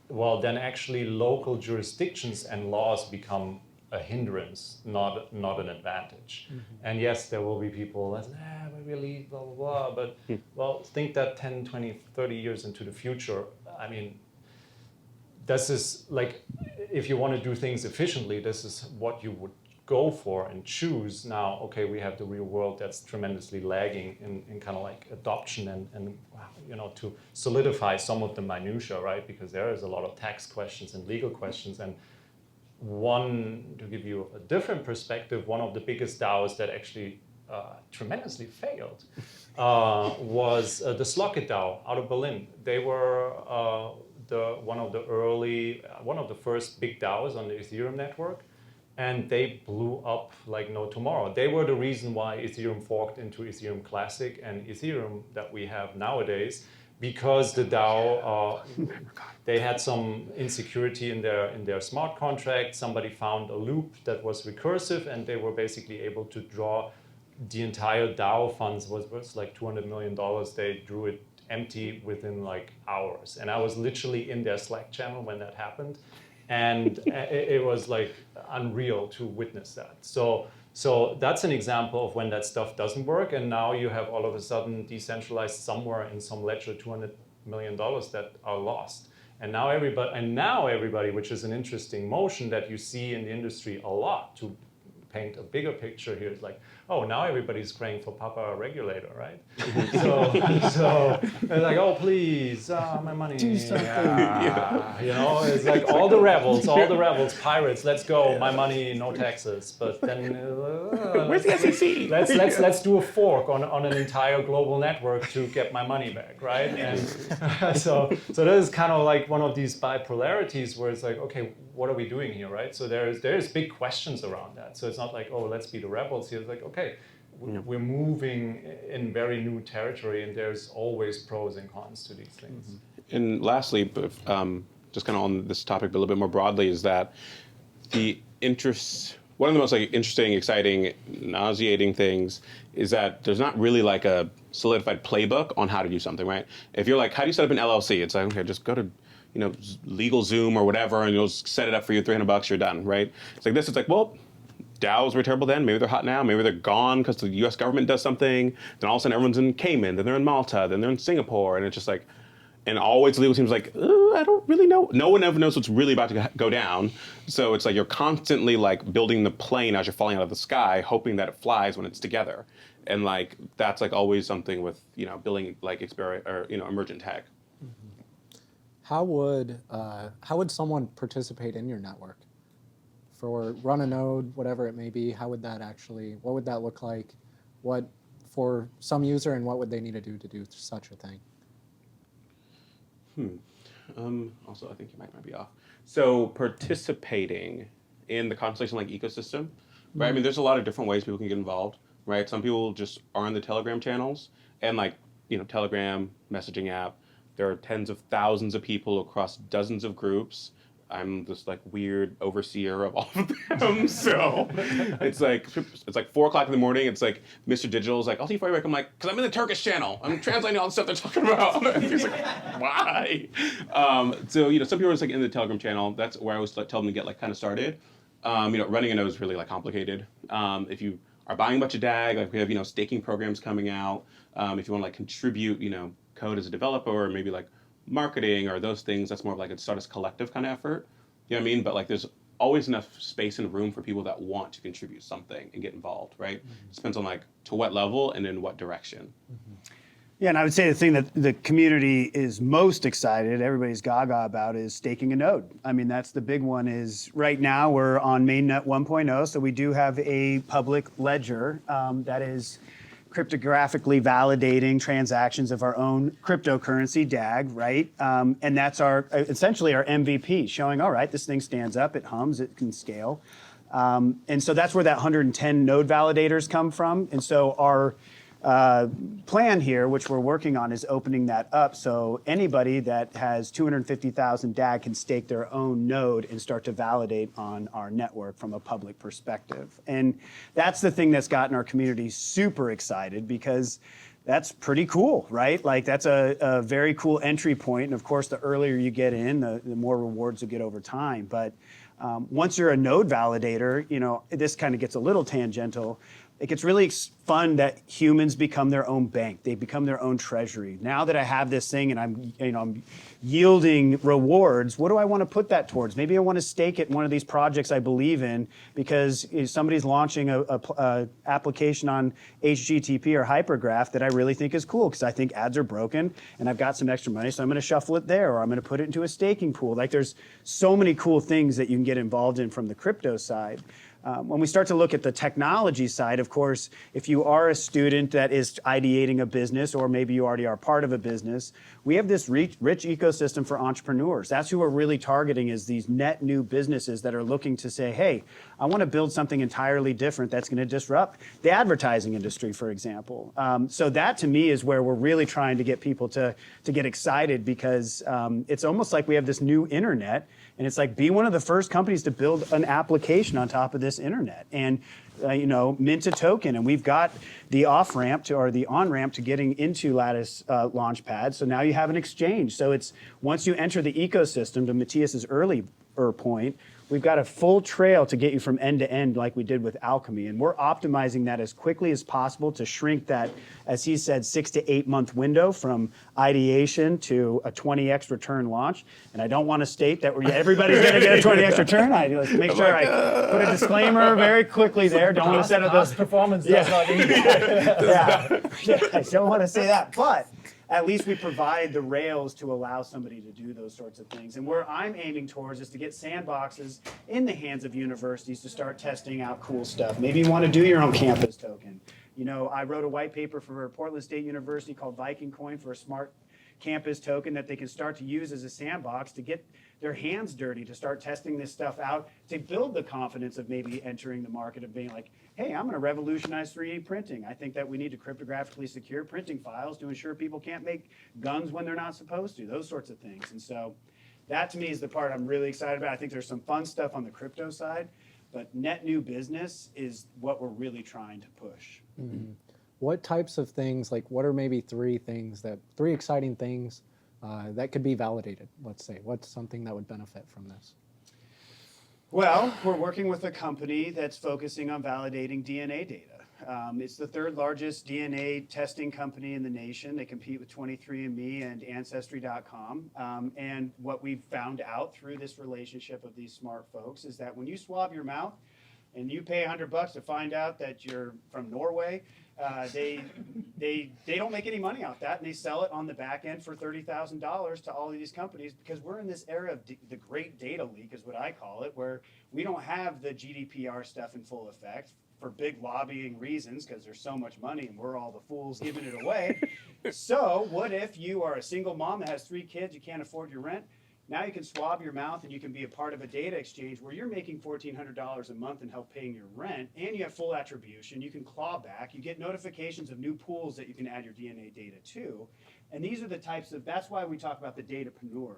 well, then actually local jurisdictions and laws become a hindrance, not an advantage. Mm-hmm. And yes, there will be people that say, we really, blah, blah, blah. But, well, think that 10, 20, 30 years into the future, I mean, this is like, if you want to do things efficiently, this is what you would go for and choose. Now, okay, we have the real world that's tremendously lagging in kind of like adoption and to solidify some of the minutiae, right? Because there is a lot of tax questions and legal questions. And to give you a different perspective, one of the biggest DAOs that actually tremendously failed was the Slockit DAO out of Berlin. They were one of the first big DAOs on the Ethereum network, and they blew up like no tomorrow. They were the reason why Ethereum forked into Ethereum Classic and Ethereum that we have nowadays, because the DAO, they had some insecurity in their smart contract. Somebody found a loop that was recursive, and they were basically able to draw the entire DAO funds, was like $200 million. They drew it empty within like hours. And I was literally in their Slack channel when that happened. And it was like unreal to witness that. So that's an example of when that stuff doesn't work, and now you have all of a sudden decentralized somewhere in some ledger $200 million that are lost. And now everybody, which is an interesting motion that you see in the industry a lot, to paint a bigger picture here, is like, oh, now everybody's praying for Papa Regulator, right? so they're like, oh, please, my money.
Do something.
You know, it's like all the rebels, pirates, let's go, my money, no taxes. But then,
Where's the SEC?
Let's do a fork on an entire global network to get my money back, right? And so that is kind of like one of these bipolarities where it's like, okay, what are we doing here, right? So there's big questions around that. So it's not like, oh, let's be the rebels here. It's like, okay, we're moving in very new territory, and there's always pros and cons to these things.
And lastly, just kind of on this topic, but a little bit more broadly, is that one of the most like interesting, exciting, nauseating things is that there's not really like a solidified playbook on how to do something, right? If you're like, how do you set up an LLC? It's like, okay, just go to LegalZoom or whatever, and you'll set it up for you, $300, you're done, right? It's like this. It's like, well, DAOs were terrible then. Maybe they're hot now. Maybe they're gone because the U.S. government does something. Then all of a sudden everyone's in Cayman. Then they're in Malta. Then they're in Singapore. And it's just like, and always the legal team's like, I don't really know. No one ever knows what's really about to go down. So it's like you're constantly like building the plane as you're falling out of the sky, hoping that it flies when it's together. And like that's like always something with building like emergent tech.
How would someone participate in your network? For run a node, whatever it may be, what would that look like? What for some user, and what would they need to do such a thing?
Also, I think your mic might be off. So participating in the Constellation ecosystem, right? I mean, there's a lot of different ways people can get involved, right? Some people just are in the Telegram channels, and Telegram messaging app. There are tens of thousands of people across dozens of groups. I'm this like weird overseer of all of them. So it's like 4 o'clock in the morning. It's like Mr. Digital's like, I'll see you I'm like, because I'm in the Turkish channel. I'm translating all the stuff they're talking about. And he's like, why? So some people are just like in the Telegram channel. That's where I always tell them to get like kind of started. Running a node is really like complicated. If you are buying a bunch of DAG, like we have staking programs coming out. If you want to like contribute code as a developer, or maybe like marketing or those things, that's more of like a start as collective kind of effort. You know what I mean? But like there's always enough space and room for people that want to contribute something and get involved, right? It depends on like to what level and in what direction.
Yeah, and I would say the thing that the community is most excited, everybody's gaga about, is staking a node. I mean, that's the big one. Is right now we're on mainnet 1.0, so we do have a public ledger that is cryptographically validating transactions of our own cryptocurrency, DAG, right? And that's essentially our MVP, showing, all right, this thing stands up, it hums, it can scale. And so that's where that 110 node validators come from. And so our plan here, which we're working on, is opening that up so anybody that has 250,000 DAG can stake their own node and start to validate on our network from a public perspective. And that's the thing that's gotten our community super excited, because that's pretty cool, right? Like that's a very cool entry point. And of course, the earlier you get in, the more rewards you get over time. But once you're a node validator, this kind of gets a little tangential. It gets really fun that humans become their own bank. They become their own treasury. Now that I have this thing and I'm yielding rewards, what do I want to put that towards? Maybe I want to stake it in one of these projects I believe in, because somebody's launching a application on HGTP or Hypergraph that I really think is cool, because I think ads are broken and I've got some extra money, so I'm going to shuffle it there, or I'm going to put it into a staking pool. Like there's so many cool things that you can get involved in from the crypto side. When we start to look at the technology side, of course, if you are a student that is ideating a business, or maybe you already are part of a business, we have this rich ecosystem for entrepreneurs. That's who we're really targeting, is these net new businesses that are looking to say, hey, I want to build something entirely different that's going to disrupt the advertising industry, for example. So that to me is where we're really trying to get people to get excited, because it's almost like we have this new internet. And it's like, be one of the first companies to build an application on top of this internet, and mint a token. And we've got the off-ramp or the on-ramp to getting into Lattice Launch Pad. So now you have an exchange. So it's, once you enter the ecosystem, to Mathias's earlier point, we've got a full trail to get you from end to end like we did with Alchemy. And we're optimizing that as quickly as possible to shrink that, as he said, 6 to 8 month window from ideation to a 20x return launch. And I don't want to state that everybody's going to get a 20x return. I let's make sure I put a disclaimer very quickly there. Don't want to set up those
performance does not
I don't want to say that, but at least we provide the rails to allow somebody to do those sorts of things. And where I'm aiming towards is to get sandboxes in the hands of universities to start testing out cool stuff. Maybe you want to do your own campus token. You know, I wrote a white paper for Portland State University called Viking Coin for a smart campus token that they can start to use as a sandbox to get their hands dirty, to start testing this stuff out, to build the confidence of maybe entering the market of being like, hey, I'm going to revolutionize 3D printing. I think that we need to cryptographically secure printing files to ensure people can't make guns when they're not supposed to, those sorts of things. And so that to me is the part I'm really excited about. I think there's some fun stuff on the crypto side, but net new business is what we're really trying to push.
Mm-hmm. What types of things, like what are maybe three exciting things that could be validated, let's say? What's something that would benefit from this?
Well, we're working with a company that's focusing on validating DNA data. It's the third largest DNA testing company in the nation. They compete with 23andMe and Ancestry.com. And what we've found out through this relationship of these smart folks is that when you swab your mouth and you pay $100 to find out that you're from Norway, they don't make any money off that, and they sell it on the back end for $30,000 to all of these companies, because we're in this era of the great data leak, is what I call it, where we don't have the GDPR stuff in full effect for big lobbying reasons, because there's so much money and we're all the fools giving it away. So what if you are a single mom that has 3 kids, you can't afford your rent? Now you can swab your mouth and you can be a part of a data exchange where you're making $1,400 a month and help paying your rent, and you have full attribution. You can claw back. You get notifications of new pools that you can add your DNA data to. And these are the types of, that's why we talk about the datapreneur.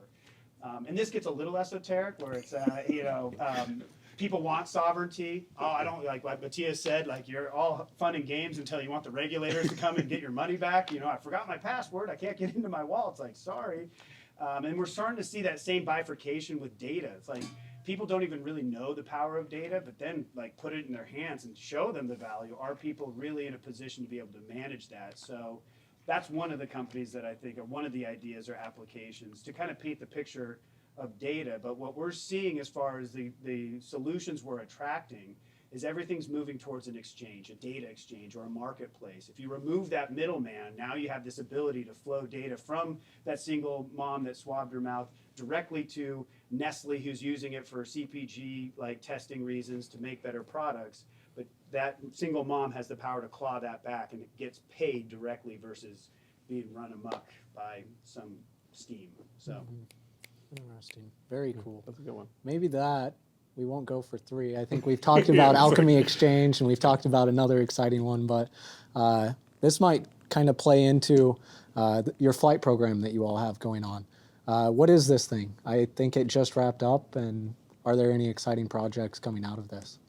And this gets a little esoteric where it's, people want sovereignty. Oh, I don't, like Mathias said, like you're all fun and games until you want the regulators to come and get your money back. You know, I forgot my password. I can't get into my wallet. It's like, sorry. And we're starting to see that same bifurcation with data. It's like people don't even really know the power of data, but then like put it in their hands and show them the value. Are people really in a position to be able to manage that? So that's one of the companies that I think are one of the ideas or applications to kind of paint the picture of data. But what we're seeing as far as the solutions we're attracting is everything's moving towards an exchange, a data exchange or a marketplace. If you remove that middleman, now you have this ability to flow data from that single mom that swabbed her mouth directly to Nestle, who's using it for CPG like testing reasons to make better products. But that single mom has the power to claw that back, and it gets paid directly versus being run amok by some scheme. So
Interesting. Very cool.
That's a good one.
Maybe we won't go for 3. I think we've talked about Alchemy Exchange, and we've talked about another exciting one, but this might kind of play into your flight program that you all have going on. What is this thing? I think it just wrapped up, and are there any exciting projects coming out of this?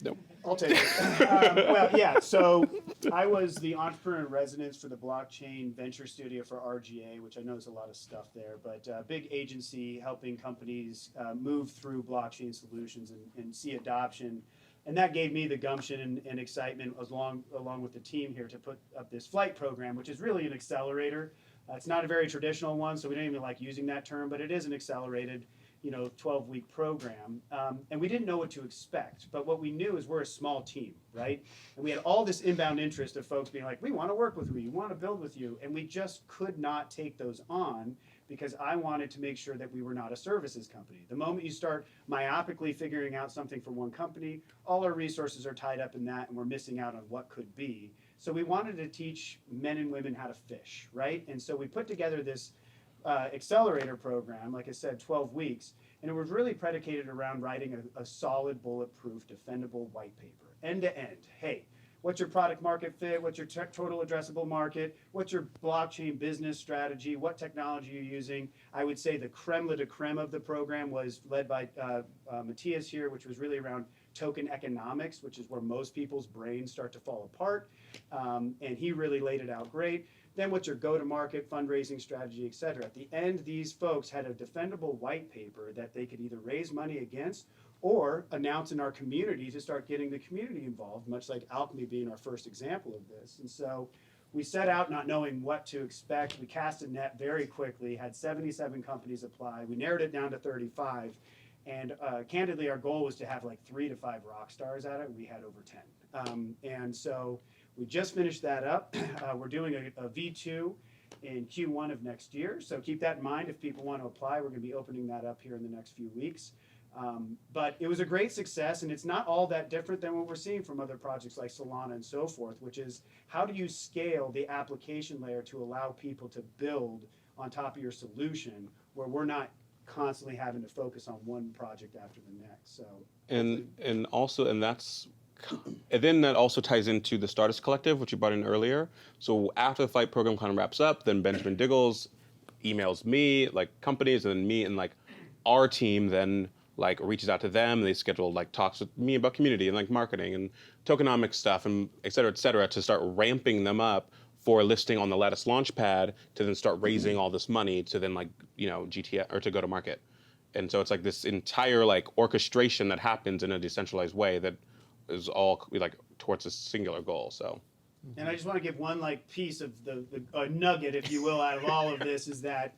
Nope.
I'll take it. Well, yeah, so I was the entrepreneur in residence for the blockchain venture studio for RGA, which I know is a lot of stuff there, but a big agency helping companies move through blockchain solutions and see adoption. And that gave me the gumption and excitement along with the team here to put up this flight program, which is really an accelerator. It's not a very traditional one, so we don't even like using that term, but it is an accelerated 12-week program. And we didn't know what to expect. But what we knew is we're a small team, right? And we had all this inbound interest of folks being like, we want to work with you, we want to build with you. And we just could not take those on because I wanted to make sure that we were not a services company. The moment you start myopically figuring out something for one company, all our resources are tied up in that and we're missing out on what could be. So we wanted to teach men and women how to fish, right? And so we put together this accelerator program, like I said, 12 weeks, and it was really predicated around writing a solid, bulletproof, defendable white paper, end to end. Hey, what's your product market fit? What's your total addressable market? What's your blockchain business strategy? What technology you're using? I would say the creme de creme of the program was led by Mathias here, which was really around token economics, which is where most people's brains start to fall apart. And he really laid it out great. Then what's your go-to-market, fundraising strategy, et cetera. At the end, these folks had a defendable white paper that they could either raise money against or announce in our community to start getting the community involved, much like Alchemy being our first example of this. And so we set out not knowing what to expect. We cast a net very quickly, had 77 companies apply. We narrowed it down to 35. And candidly, our goal was to have like 3 to 5 rock stars at it. We had over 10. And so we just finished that up. We're doing a V2 in Q1 of next year. So keep that in mind if people want to apply. We're going to be opening that up here in the next few weeks. But it was a great success, and it's not all that different than what we're seeing from other projects like Solana and so forth, which is how do you scale the application layer to allow people to build on top of your solution where we're not constantly having to focus on one project after the next. So
and then that also ties into the Stardust Collective, which you brought in earlier. So after the flight program kind of wraps up, then Benjamin Diggles emails me, like companies, and then me and like our team then like reaches out to them. They schedule like talks with me about community and like marketing and tokenomics stuff and et cetera, to start ramping them up for listing on the Lattice Launch Pad to then start raising all this money to then like, GTS or to go to market. And so it's like this entire like orchestration that happens in a decentralized way that is all like towards a singular goal. So.
And I just want to give one like piece of the nugget, if you will, out of all of this is that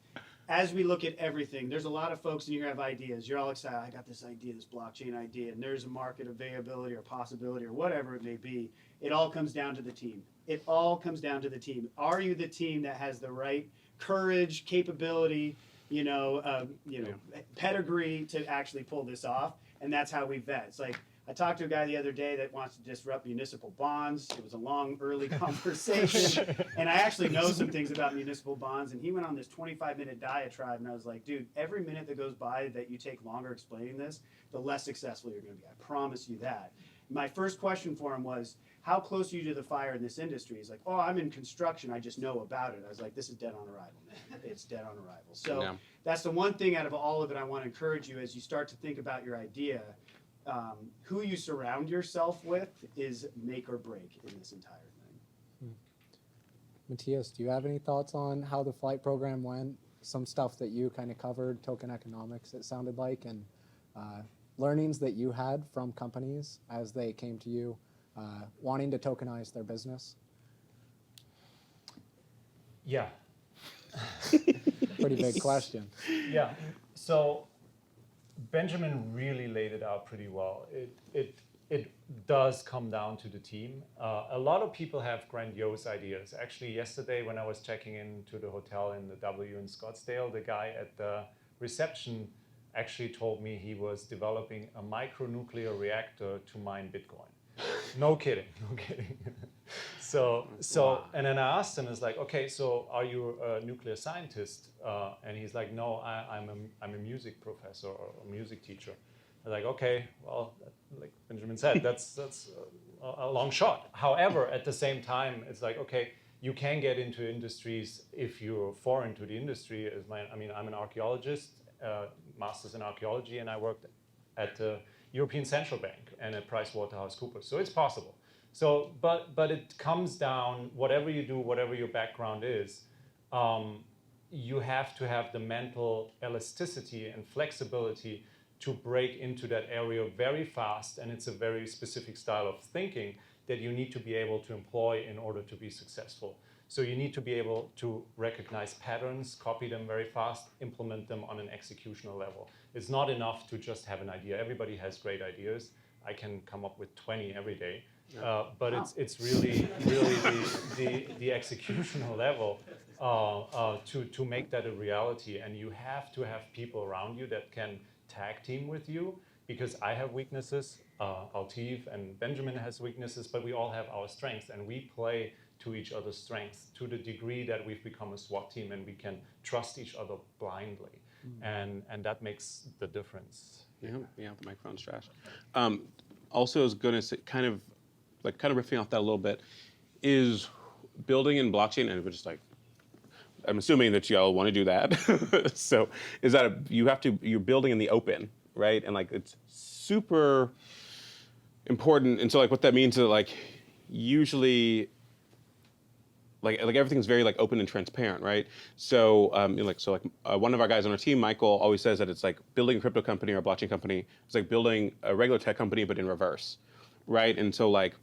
as we look at everything, there's a lot of folks in here have ideas. You're all excited. I got this idea, this blockchain idea, and there's a market availability or possibility or whatever it may be. It all comes down to the team. It all comes down to the team. Are you the team that has the right courage, capability, pedigree to actually pull this off? And that's how we vet. It's like, I talked to a guy the other day that wants to disrupt municipal bonds. It was a long, early conversation. And I actually know some things about municipal bonds. And he went on this 25-minute diatribe. And I was like, dude, every minute that goes by that you take longer explaining this, the less successful you're going to be. I promise you that. My first question for him was, how close are you to the fire in this industry? He's like, oh, I'm in construction. I just know about it. I was like, this is dead on arrival, man. It's dead on arrival. So that's the one thing out of all of it I want to encourage you as you start to think about your idea. Who you surround yourself with is make or break in this entire thing.
Mathias, do you have any thoughts on how the flight program went? Some stuff that you kind of covered, token economics, it sounded like, and learnings that you had from companies as they came to you wanting to tokenize their business?
Yeah.
Pretty big question.
Yeah. So Benjamin really laid it out pretty well. It does come down to the team. A lot of people have grandiose ideas. Actually, yesterday when I was checking into the hotel in the W in Scottsdale, the guy at the reception actually told me he was developing a micronuclear reactor to mine Bitcoin. No kidding, no kidding. So, and then I asked him, it's like, okay, so are you a nuclear scientist? And he's like, no, I'm a music professor or a music teacher. I'm like, okay, well, like Benjamin said, that's a long shot. However, at the same time, it's like, okay, you can get into industries if you're foreign to the industry. I'm an archaeologist, master's in archaeology, and I worked at the European Central Bank and at PricewaterhouseCoopers. So it's possible. So, but it comes down, whatever you do, whatever your background is, you have to have the mental elasticity and flexibility to break into that area very fast. And it's a very specific style of thinking that you need to be able to employ in order to be successful. So you need to be able to recognize patterns, copy them very fast, implement them on an executional level. It's not enough to just have an idea. Everybody has great ideas. I can come up with 20 every day. But it's really the executional level to make that a reality. And you have to have people around you that can tag team with you, because I have weaknesses, Altif and Benjamin has weaknesses, but we all have our strengths, and we play to each other's strengths to the degree that we've become a SWAT team and we can trust each other blindly. And that makes the difference.
Yeah, the microphone's trash. Also, I was going to say, kind of riffing off that a little bit, is building in blockchain, and we're just like, I'm assuming that y'all want to do that. So is that you're building in the open, right? And like, it's super important. And so like what that means is like, usually like everything's very like open and transparent, right? So one of our guys on our team, Michael, always says that it's like building a crypto company or a blockchain company. It's like building a regular tech company, but in reverse, right? And so like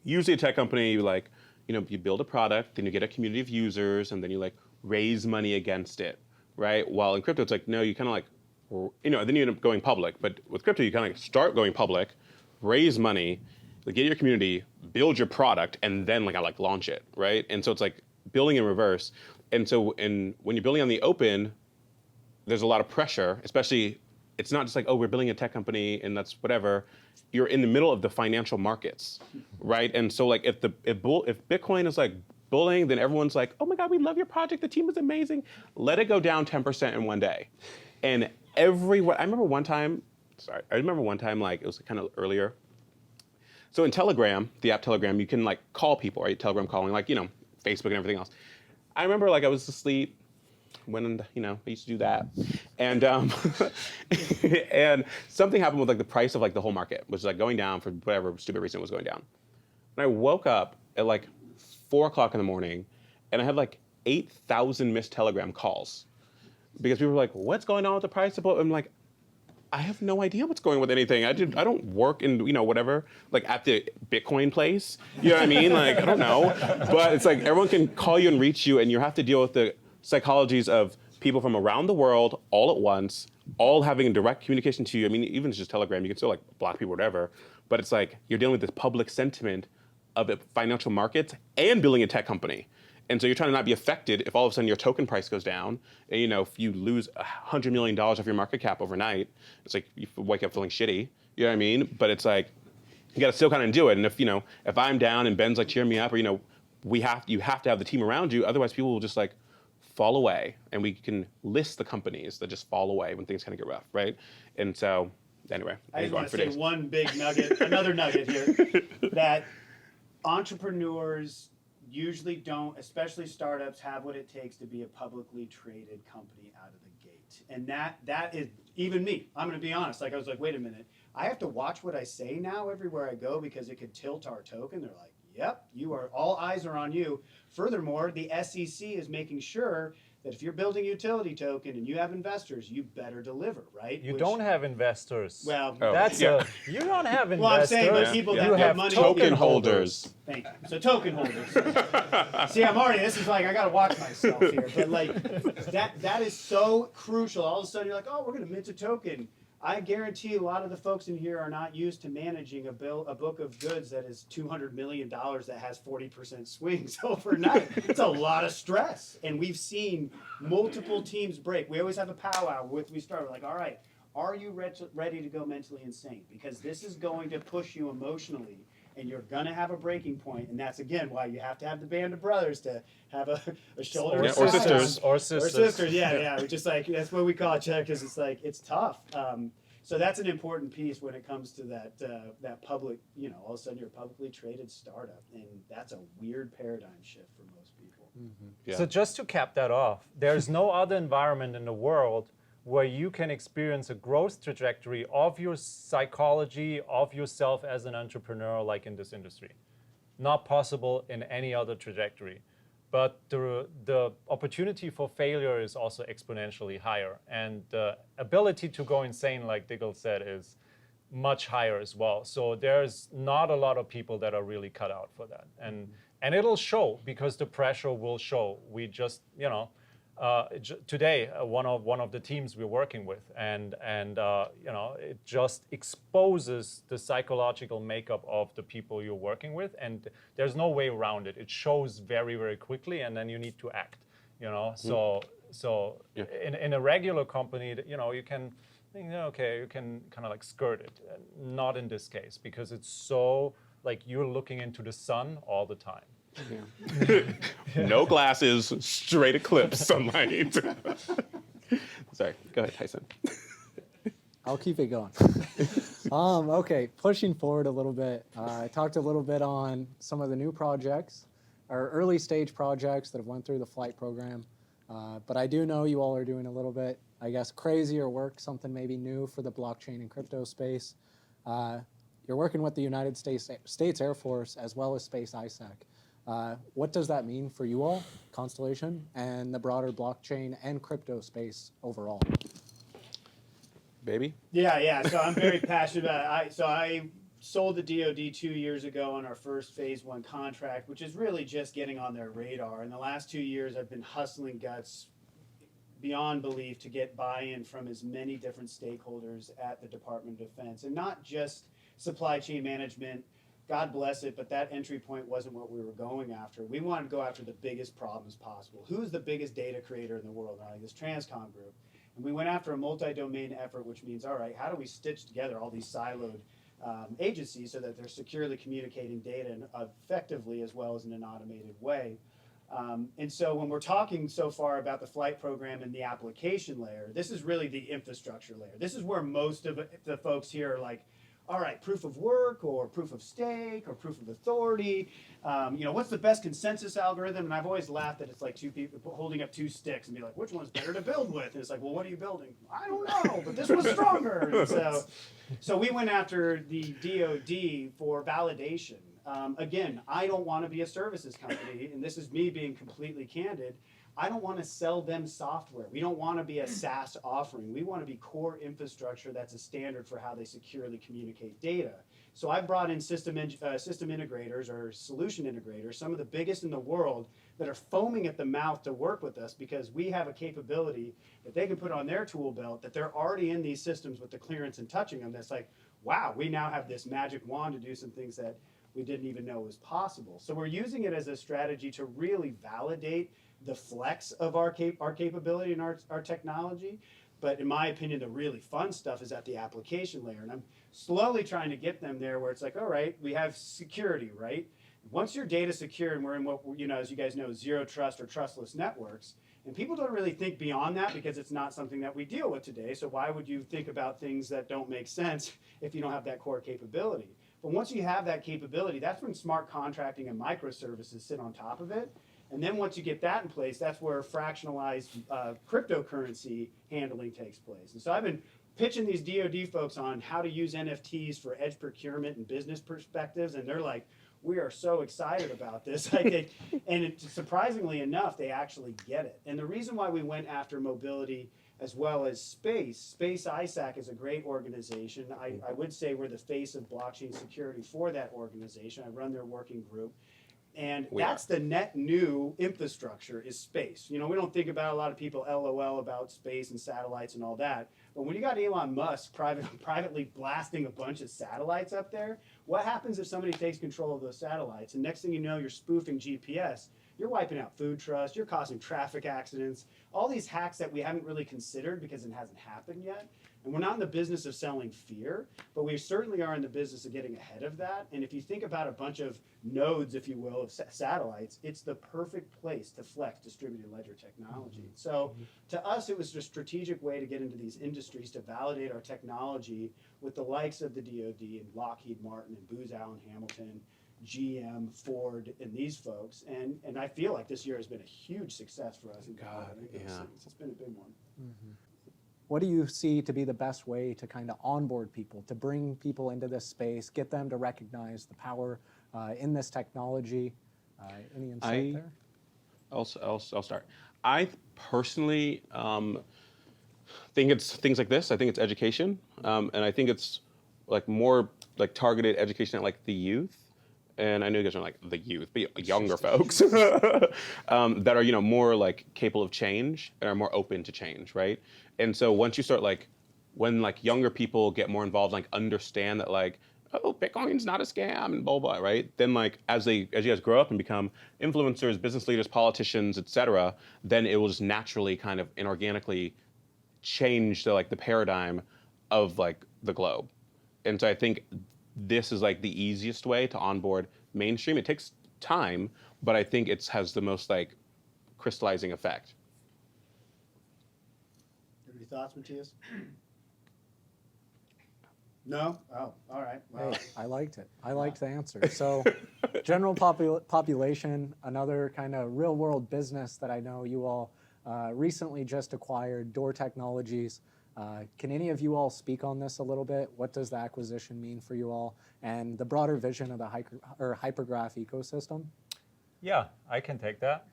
usually a tech company, you build a product, then you get a community of users, and then you like raise money against it, right? While in crypto, it's like, no, you kind of like, then you end up going public. But with crypto, you kind of like start going public, raise money, get your community, build your product, and then like launch it, right? And so it's like building in reverse. And so when you're building on the open, there's a lot of pressure, especially it's not just like, oh, we're building a tech company and that's whatever. You're in the middle of the financial markets, right? And so like if Bitcoin is like bullying, then everyone's like, oh my God, we love your project. The team is amazing. Let it go down 10% in one day. And I remember one time, like it was kind of earlier. So in Telegram, the app Telegram, you can like call people, right? Telegram calling, like, Facebook and everything else. I remember like I was asleep when, I used to do that. And and something happened with like the price of like the whole market, which was like going down for whatever stupid reason it was going down. And I woke up at like 4 o'clock in the morning and I had like 8,000 missed Telegram calls because people were like, what's going on with the price of it? I'm like, I have no idea what's going on with anything. I don't work in, whatever, like at the Bitcoin place. You know what I mean? Like, I don't know. But it's like everyone can call you and reach you, and you have to deal with the psychologies of people from around the world all at once, all having a direct communication to you. I mean, even if it's just Telegram, you can still like block people, whatever. But it's like you're dealing with this public sentiment of the financial markets and building a tech company. And so you're trying to not be affected if all of a sudden your token price goes down, and if you lose $100 million of your market cap overnight, it's like you wake up feeling shitty. You know what I mean? But it's like you got to still kind of do it. And if I'm down and Ben's like cheering me up, or you have to have the team around you. Otherwise, people will just like fall away, and we can list the companies that just fall away when things kind of get rough, right? And so anyway,
I just want to say one big nugget, another nugget here, that entrepreneurs usually don't, especially startups, have what it takes to be a publicly traded company out of the gate. And that is, even me, I'm going to be honest, like I was like, wait a minute, I have to watch what I say now everywhere I go because it could tilt our token. They're like, yep, all eyes are on you. Furthermore, the SEC is making sure that if you're building a utility token and you have investors, you better deliver, right?
You don't have investors.
Well,
you don't have investors.
well, I'm saying the people that have money.
Token holders.
Thank you. So token holders. See, this is like, I got to watch myself here. But like, that is so crucial. All of a sudden you're like, oh, we're going to mint a token. I guarantee a lot of the folks in here are not used to managing a book of goods that is $200 million that has 40% swings overnight. It's a lot of stress. And we've seen multiple teams break. We always have a powwow we start. We're like, all right, are you ready to go mentally insane? Because this is going to push you emotionally, and you're going to have a breaking point. And that's, again, why you have to have the band of brothers to have a shoulder to
or sisters.
Or
sisters, yeah. We just like, that's what we call it, because it's like, it's tough. So that's an important piece when it comes to that public, all of a sudden you're a publicly traded startup. And that's a weird paradigm shift for most people.
Mm-hmm.
Yeah.
So just to cap that off, there's no other environment in the world where you can experience a growth trajectory of your psychology, of yourself as an entrepreneur, like in this industry. Not possible in any other trajectory. But the opportunity for failure is also exponentially higher. And the ability to go insane, like Diggles said, is much higher as well. So there's not a lot of people that are really cut out for that. And it'll show, because the pressure will show. We just, today, one of the teams we're working with, and it just exposes the psychological makeup of the people you're working with, and there's no way around it. It shows very, very quickly, and then you need to act. So in a regular company, you can think, okay, you can kind of like skirt it. Not in this case, because it's so like you're looking into the sun all the time.
Yeah. No glasses, straight eclipse sunlight. Sorry, go ahead, Tyson.
I'll keep it going. Okay, pushing forward a little bit. I talked a little bit on some of the new projects, or early stage projects that have went through the flight program. But I do know you all are doing a little bit, I guess, crazier work, something maybe new for the blockchain and crypto space. You're working with the United States Air Force as well as Space ISAC. What does that mean for you all, Constellation, and the broader blockchain and crypto space overall?
Baby?
Yeah. So I'm very passionate about it. I sold the DoD 2 years ago on our first phase 1 contract, which is really just getting on their radar. In the last 2 years, I've been hustling guts beyond belief to get buy-in from as many different stakeholders at the Department of Defense, and not just supply chain management. God bless it, but that entry point wasn't what we were going after. We wanted to go after the biggest problems possible. Who's the biggest data creator in the world? Like this Transcom group. And we went after a multi-domain effort, which means, all right, how do we stitch together all these siloed agencies so that they're securely communicating data effectively as well as in an automated way? And so when we're talking so far about the flight program and the application layer, this is really the infrastructure layer. This is where most of the folks here are like, all right, proof of work or proof of stake or proof of authority. What's the best consensus algorithm? And I've always laughed that it's like two people holding up two sticks and be like, which one's better to build with? And it's like, well, what are you building? I don't know, but this one's stronger. And so we went after the DoD for validation. Again, I don't want to be a services company, and this is me being completely candid. I don't want to sell them software. We don't want to be a SaaS offering. We want to be core infrastructure that's a standard for how they securely communicate data. So I brought in system integrators or solution integrators, some of the biggest in the world, that are foaming at the mouth to work with us because we have a capability that they can put on their tool belt that they're already in these systems with the clearance and touching them. That's like, wow, we now have this magic wand to do some things that we didn't even know was possible. So we're using it as a strategy to really validate the flex of our capability and our technology. But in my opinion, the really fun stuff is at the application layer. And I'm slowly trying to get them there where it's like, all right, we have security, right? Once your data's secure, and we're in what, as you guys know, zero trust or trustless networks, and people don't really think beyond that because it's not something that we deal with today. So why would you think about things that don't make sense if you don't have that core capability? But once you have that capability, that's when smart contracting and microservices sit on top of it. And then once you get that in place, that's where fractionalized cryptocurrency handling takes place. And so I've been pitching these DoD folks on how to use NFTs for edge procurement and business perspectives, and they're like, we are so excited about this. Surprisingly enough, they actually get it. And the reason why we went after mobility as well as Space ISAC is a great organization. I would say we're the face of blockchain security for that organization. I run their working group. And that's the net new infrastructure is space. We don't think about a lot of people LOL about space and satellites and all that. But when you got Elon Musk privately blasting a bunch of satellites up there, what happens if somebody takes control of those satellites? And next thing you know, you're spoofing GPS. You're wiping out food trust. You're causing traffic accidents. All these hacks that we haven't really considered because it hasn't happened yet. And we're not in the business of selling fear, but we certainly are in the business of getting ahead of that. And if you think about a bunch of nodes, if you will, of satellites, it's the perfect place to flex distributed ledger technology. So to us, it was a strategic way to get into these industries to validate our technology with the likes of the DoD and Lockheed Martin and Booz Allen Hamilton, GM, Ford, and these folks. And I feel like this year has been a huge success for us. It's been a big one.
Mm-hmm. What do you see to be the best way to kind of onboard people, to bring people into this space, get them to recognize the power in this technology? Any insight there?
I'll start. I personally think it's things like this. I think it's education, and I think it's like more like targeted education at like the youth. And I know you guys are like the youth, but younger folks that are more like capable of change and are more open to change, right? And so once you start when younger people get more involved, understand that oh, Bitcoin's not a scam and blah blah, right? Then as you guys grow up and become influencers, business leaders, politicians, etc., then it will just naturally kind of inorganically change the paradigm of the globe. And so I think this is the easiest way to onboard mainstream. It takes time, but I think it has the most crystallizing effect.
Any thoughts, Mathias? No? Oh, all right. Well.
Hey, I liked it. I liked the answer. So general population, another kind of real world business that I know you all recently just acquired, Door Technologies. Can any of you all speak on this a little bit? What does the acquisition mean for you all and the broader vision of the hypergraph ecosystem?
Yeah, I can take that.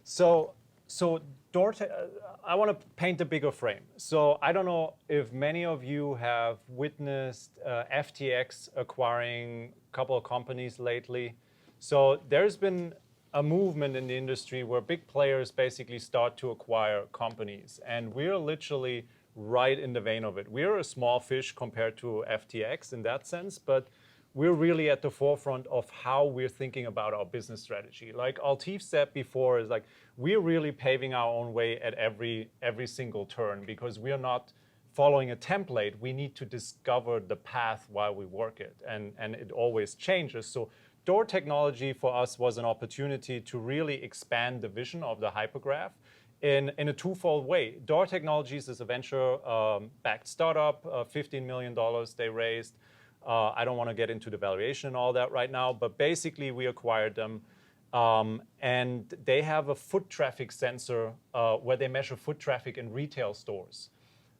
So I want to paint a bigger frame. So I don't know if many of you have witnessed FTX acquiring a couple of companies lately. So there's been a movement in the industry where big players basically start to acquire companies. And we're literally right in the vein of it. We're a small fish compared to FTX in that sense, but we're really at the forefront of how we're thinking about our business strategy. Like Altif said before, is like we're really paving our own way at every single turn because we are not following a template. We need to discover the path while we work it, and it always changes. So door technology for us was an opportunity to really expand the vision of the hypergraph in a twofold way. Door Technologies is a venture-backed startup, $15 million they raised. I don't want to get into the valuation and all that right now, but basically we acquired them. And they have a foot traffic sensor where they measure foot traffic in retail stores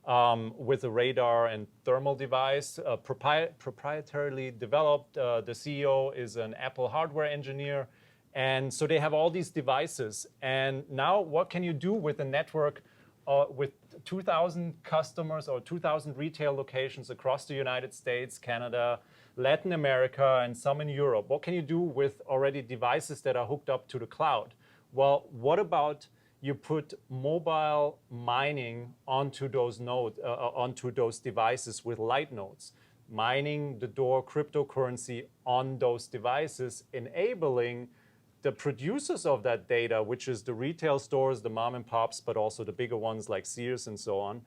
with a radar and thermal device, proprietarily developed. The CEO is an Apple hardware engineer. And so they have all these devices. And now what can you do with a network with 2,000 customers or 2,000 retail locations across the United States, Canada, Latin America, and some in Europe? What can you do with already devices that are hooked up to the cloud? Well, what about you put mobile mining onto those nodes, onto those devices with light nodes, mining the Door cryptocurrency on those devices, enabling the producers of that data, which is the retail stores, the mom and pops, but also the bigger ones like Sears and so on,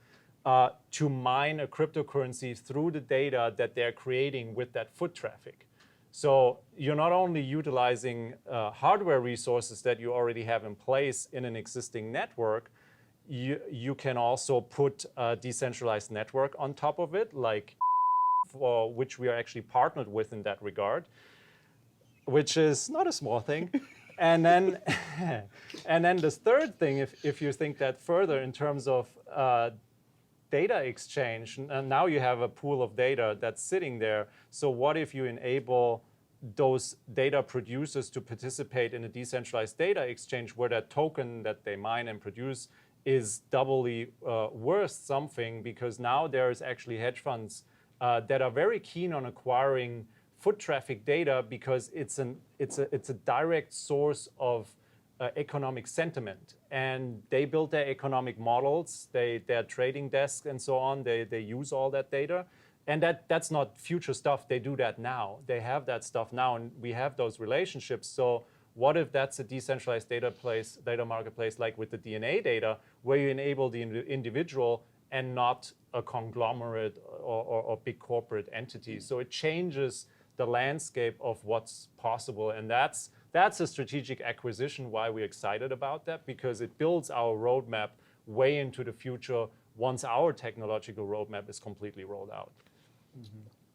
to mine a cryptocurrency through the data that they're creating with that foot traffic. So you're not only utilizing hardware resources that you already have in place in an existing network, you can also put a decentralized network on top of it, like for which we are actually partnered with in that regard, which is not a small thing. And then, and then the third thing, if you think that further in terms of data exchange, and now you have a pool of data that's sitting there. So what if you enable those data producers to participate in a decentralized data exchange where that token that they mine and produce is doubly worth something, because now there's actually hedge funds that are very keen on acquiring foot traffic data because it's a direct source of economic sentiment, and they build their economic models, their trading desks and so on. They use all that data, and that's not future stuff. They do that now. They have that stuff now, and we have those relationships. So what if that's a decentralized data marketplace like with the DNA data, where you enable the individual and not a conglomerate or big corporate entity? So it changes the landscape of what's possible, and that's a strategic acquisition. Why we're excited about that, because it builds our roadmap way into the future once our technological roadmap is completely rolled out.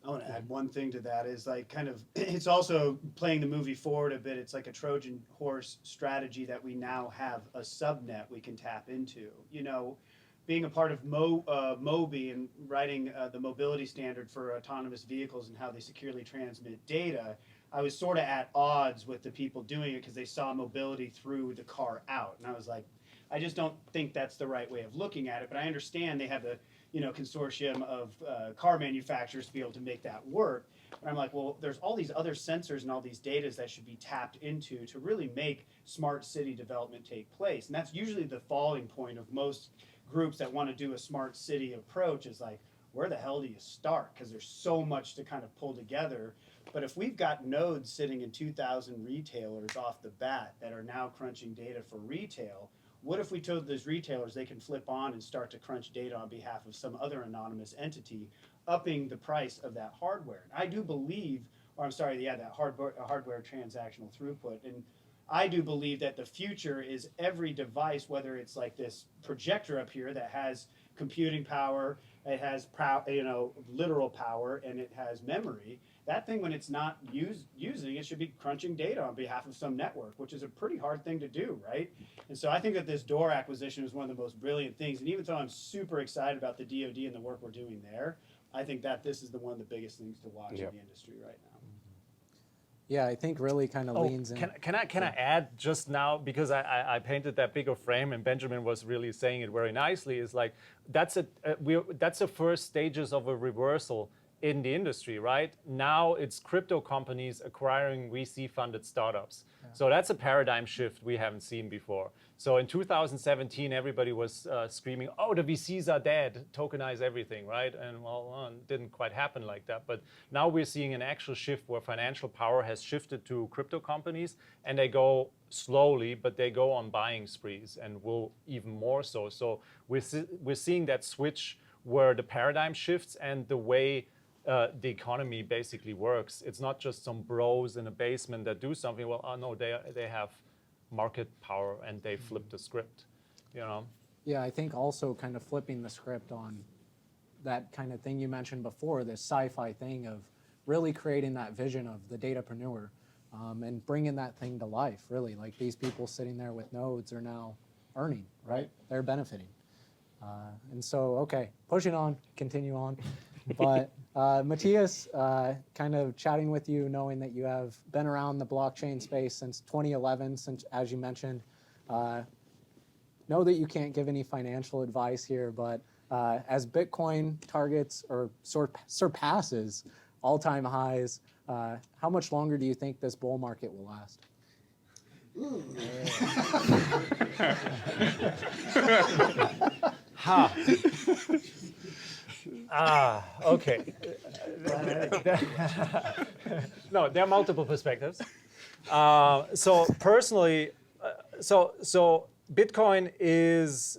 I want to add one thing to that is like kind of, it's also playing the movie forward a bit. It's like a Trojan horse strategy that we now have a subnet we can tap into. You know, being a part of MOBI and writing the mobility standard for autonomous vehicles and how they securely transmit data, I was sort of at odds with the people doing it because they saw mobility through the car out. And I was like, I just don't think that's the right way of looking at it. But I understand they have a consortium of car manufacturers to be able to make that work. But I'm like, well, there's all these other sensors and all these data that should be tapped into to really make smart city development take place. And that's usually the falling point of most groups that want to do a smart city approach, is like, where the hell do you start? Because there's so much to kind of pull together. But if we've got nodes sitting in 2,000 retailers off the bat that are now crunching data for retail, what if we told those retailers they can flip on and start to crunch data on behalf of some other anonymous entity, upping the price of that hardware? And I do believe, that hardware transactional throughput. And I do believe that the future is every device, whether it's like this projector up here that has computing power, it has literal power, and it has memory. That thing, when it's not using, it should be crunching data on behalf of some network, which is a pretty hard thing to do, right? And so I think that this Door acquisition is one of the most brilliant things. And even though I'm super excited about the DoD and the work we're doing there, I think that this is one of the biggest things to watch in the industry right now.
Yeah, I think really kind of leans in.
Can I add just now, because I painted that bigger frame and Benjamin was really saying it very nicely, is like that's the first stages of a reversal in the industry, right? Now it's crypto companies acquiring VC-funded startups. Yeah. So that's a paradigm shift we haven't seen before. So in 2017, everybody was screaming, oh, the VCs are dead, tokenize everything, right? And well, it didn't quite happen like that. But now we're seeing an actual shift where financial power has shifted to crypto companies, and they go slowly, but they go on buying sprees and will even more so. So we're seeing that switch where the paradigm shifts and the way the economy basically works. It's not just some bros in a basement that do something. Well, no, they have market power and they flip the script, you know?
Yeah, I think also kind of flipping the script on that kind of thing you mentioned before, this sci-fi thing of really creating that vision of the datapreneur and bringing that thing to life, really. Like these people sitting there with nodes are now earning, right? They're benefiting. And so, okay, pushing on, continue on. But Mathias, kind of chatting with you, knowing that you have been around the blockchain space since 2011, since, as you mentioned, know that you can't give any financial advice here, but as Bitcoin targets or surpasses all-time highs, how much longer do you think this bull market will last?
Okay. No, there are multiple perspectives. So personally, so Bitcoin is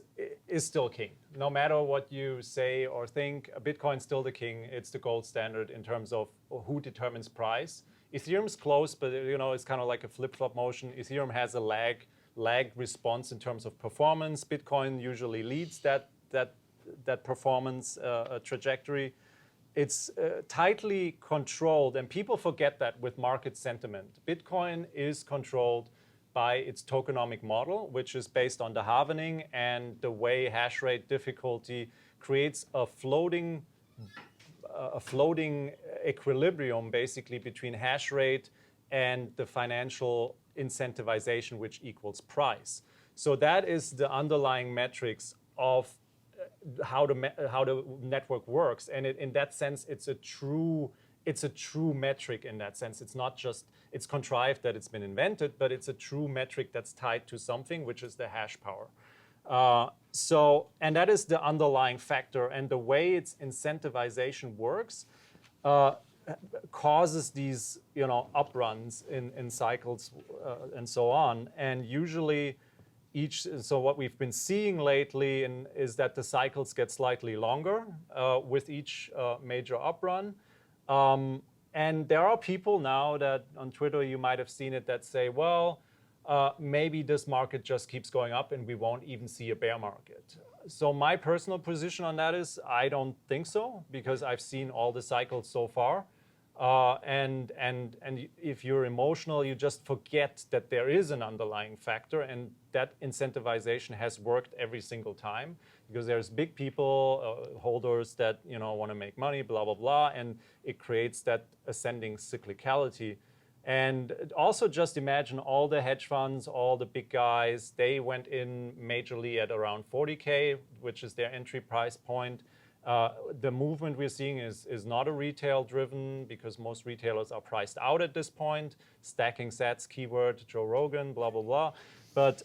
still king. No matter what you say or think, Bitcoin's still the king. It's the gold standard in terms of who determines price. Ethereum's close, but you know it's kind of like a flip-flop motion. Ethereum has a lag response in terms of performance. Bitcoin usually leads that performance trajectory. It's tightly controlled, and people forget that with market sentiment. Bitcoin is controlled by its tokenomic model, which is based on the halvening and the way hash rate difficulty creates a floating equilibrium basically between hash rate and the financial incentivization, which equals price. So that is the underlying metrics of how the network works, and in that sense, it's a true metric. In that sense, it's not just it's contrived that it's been invented, but it's a true metric that's tied to something, which is the hash power. And that is the underlying factor, and the way its incentivization works causes these upruns in cycles and so on, and usually. So what we've been seeing lately is that the cycles get slightly longer with each major uprun. And there are people now that on Twitter, you might have seen it, that say, well, maybe this market just keeps going up and we won't even see a bear market. So my personal position on that is I don't think so, because I've seen all the cycles so far. And if you're emotional, you just forget that there is an underlying factor, and that incentivization has worked every single time, because there's big people, holders that want to make money, blah blah blah, and it creates that ascending cyclicality. And also just imagine all the hedge funds, all the big guys, they went in majorly at around 40K, which is their entry price point. The movement we're seeing is not a retail driven, because most retailers are priced out at this point. Stacking sats, keyword, Joe Rogan, blah, blah, blah. But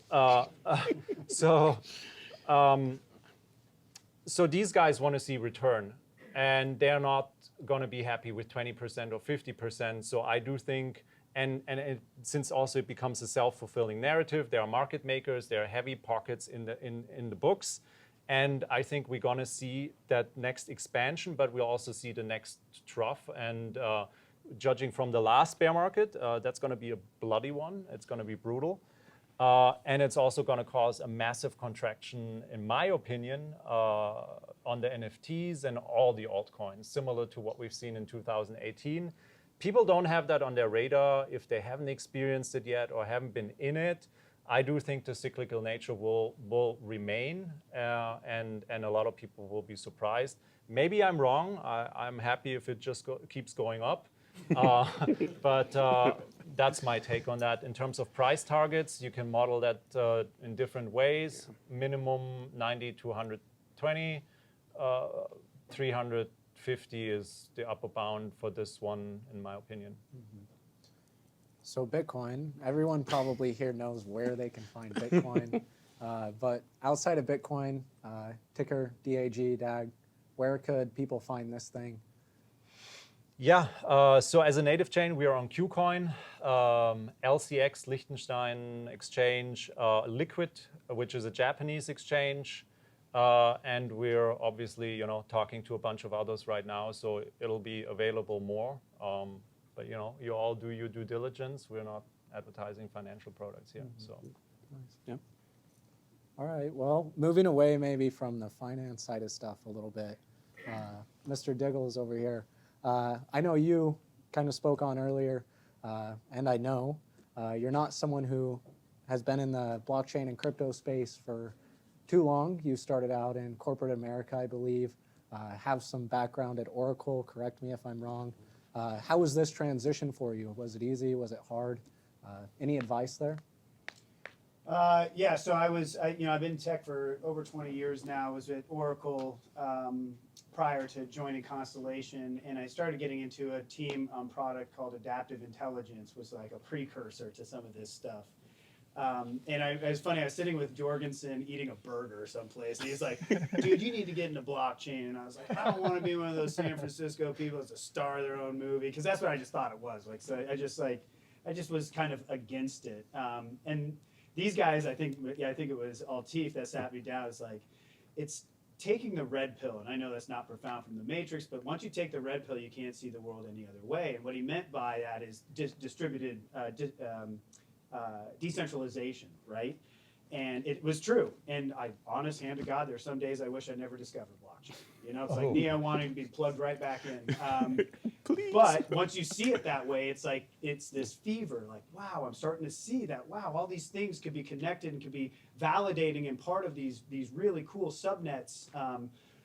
so these guys want to see return, and they're not going to be happy with 20% or 50%. So I do think, since also it becomes a self-fulfilling narrative, there are market makers, there are heavy pockets in the books. And I think we're going to see that next expansion, but we'll also see the next trough. And judging from the last bear market, that's going to be a bloody one. It's going to be brutal. And it's also going to cause a massive contraction, in my opinion, on the NFTs and all the altcoins, similar to what we've seen in 2018. People don't have that on their radar if they haven't experienced it yet or haven't been in it. I do think the cyclical nature will remain, and a lot of people will be surprised. Maybe I'm wrong. I'm happy if it just keeps going up. But That's my take on that. In terms of price targets, you can model that in different ways. Minimum 90 to 120, 350 is the upper bound for this one, in my opinion.
So Bitcoin, everyone probably here knows where they can find Bitcoin. But outside of Bitcoin, ticker DAG, where could people find this thing?
Yeah, so as a native chain, we are on KuCoin, LCX, Liechtenstein Exchange, Liquid, which is a Japanese exchange, and we're obviously, talking to a bunch of others right now, so it'll be available more. But you all do your due diligence. We're not advertising financial products here. So,
Nice. Yeah. All right. Well, moving away maybe from the finance side of stuff a little bit, Mr. Diggles over here. I know you kind of spoke on earlier, and I know you're not someone who has been in the blockchain and crypto space for too long. You started out in corporate America, I believe, have some background at Oracle. Correct me if I'm wrong. How was this transition for you? Was it easy? Was it hard? Any advice there?
Yeah, so I've been in tech for over 20 years now. I was at Oracle prior to joining Constellation, and I started getting into a team product called Adaptive Intelligence, was like a precursor to some of this stuff. And it was funny, I was sitting with Jorgensen eating a burger someplace, and he's like, dude, you need to get into blockchain. And I was like, I don't want to be one of those San Francisco people that's a star of their own movie, because that's what I just thought it was. Like, so I just was kind of against it. And these guys, I think it was Altif that sat me down. It's like, it's taking the red pill, and I know that's not profound from the Matrix, but once you take the red pill, you can't see the world any other way. And what he meant by that is distributed decentralization, right? And it was true. And honest hand to God, there's some days I wish I never discovered blockchain. It's like Neo wanting to be plugged right back in. But once you see it that way, it's like, it's this fever, like, wow, I'm starting to see that, wow, all these things could be connected and could be validating and part of these really cool subnets.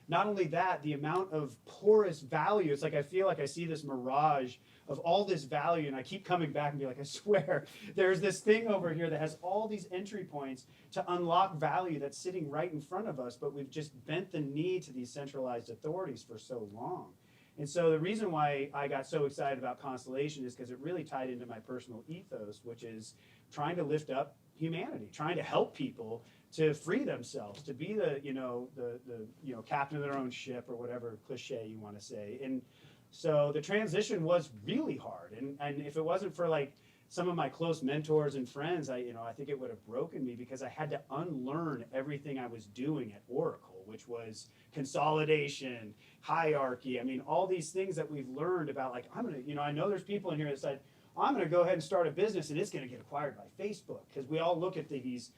Not only that, the amount of porous value, it's like I feel like I see this mirage of all this value, and I keep coming back and be like, I swear, there's this thing over here that has all these entry points to unlock value that's sitting right in front of us, but we've just bent the knee to these centralized authorities for so long. And so the reason why I got so excited about Constellation is because it really tied into my personal ethos, which is trying to lift up humanity, trying to help people to free themselves, to be the captain of their own ship, or whatever cliche you want to say. And so the transition was really hard, and if it wasn't for like some of my close mentors and friends, I think it would have broken me, because I had to unlearn everything I was doing at Oracle, which was consolidation, hierarchy. I mean, all these things that we've learned about, like, I know there's people in here that said, I'm gonna go ahead and start a business and it's gonna get acquired by Facebook, because we all look at these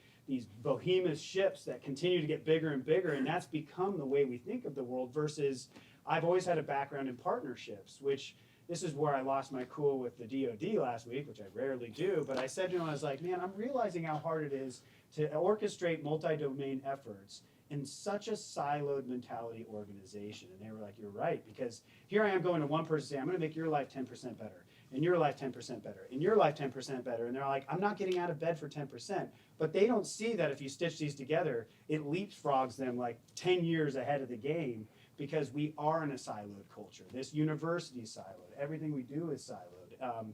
behemoth ships that continue to get bigger and bigger, and that's become the way we think of the world, versus I've always had a background in partnerships, which this is where I lost my cool with the DoD last week, which I rarely do, but I said to him, I was like, man, I'm realizing how hard it is to orchestrate multi-domain efforts in such a siloed mentality organization. And they were like, you're right, because here I am going to one person saying, I'm gonna make your life 10% better, and your life 10% better, and your life 10% better. And they're like, I'm not getting out of bed for 10%. But they don't see that if you stitch these together, it leapfrogs them like 10 years ahead of the game, because we are in a siloed culture. This university is siloed. Everything we do is siloed.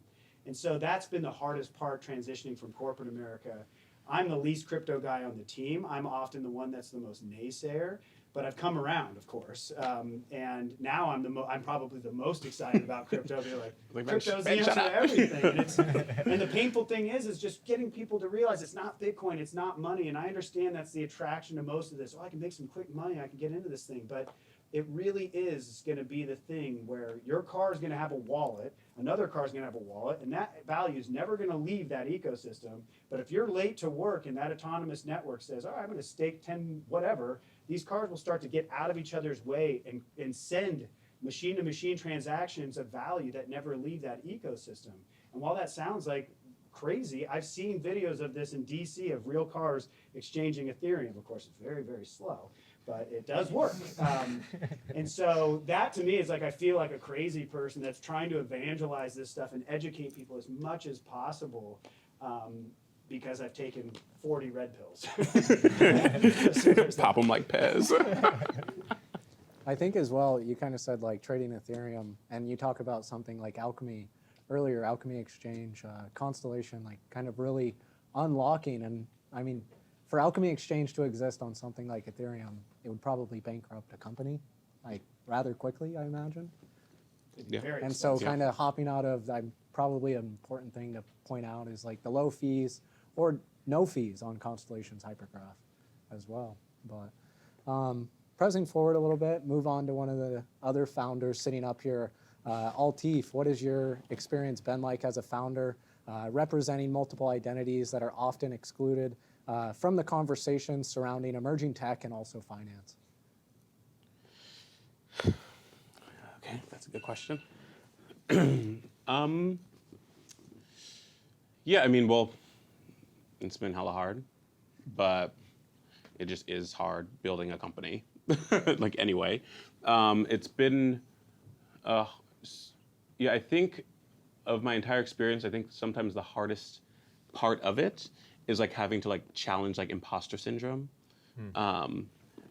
And so that's been the hardest part, transitioning from corporate America. I'm the least crypto guy on the team. I'm often the one that's the most naysayer, but I've come around, of course. And now I'm probably the most excited about crypto. They're like, crypto's the answer to everything. And the painful thing is just getting people to realize it's not Bitcoin, it's not money. And I understand that's the attraction to most of this. Oh, I can make some quick money, I can get into this thing. But it really is going to be the thing where your car is going to have a wallet, another car is going to have a wallet, and that value is never going to leave that ecosystem. But if you're late to work and that autonomous network says, all right, I'm going to stake 10 whatever, these cars will start to get out of each other's way and send machine-to-machine transactions of value that never leave that ecosystem. And while that sounds like crazy, I've seen videos of this in DC of real cars exchanging Ethereum. Of course, it's very, very slow. but it does work. And so that to me is like, I feel like a crazy person that's trying to evangelize this stuff and educate people as much as possible, because I've taken 40 red pills.
Pop them like Pez.
I think as well, you kind of said like trading Ethereum, and you talk about something like Alchemy earlier, Alchemy Exchange, Constellation, like kind of really unlocking. And I mean, for Alchemy Exchange to exist on something like Ethereum, it would probably bankrupt a company like rather quickly, I imagine.
Yeah.
And so kind of hopping out of, probably an important thing to point out is like the low fees or no fees on Constellation's hypergraph as well. But pressing forward a little bit, move on to one of the other founders sitting up here. Altif, what has your experience been like as a founder, representing multiple identities that are often excluded from the conversation surrounding emerging tech and also finance?
Okay, that's a good question. Yeah, I mean, well, it's been hella hard, but it just is hard building a company, like anyway. It's been, yeah, I think of my entire experience, I think sometimes the hardest part of it is like having to like challenge like imposter syndrome,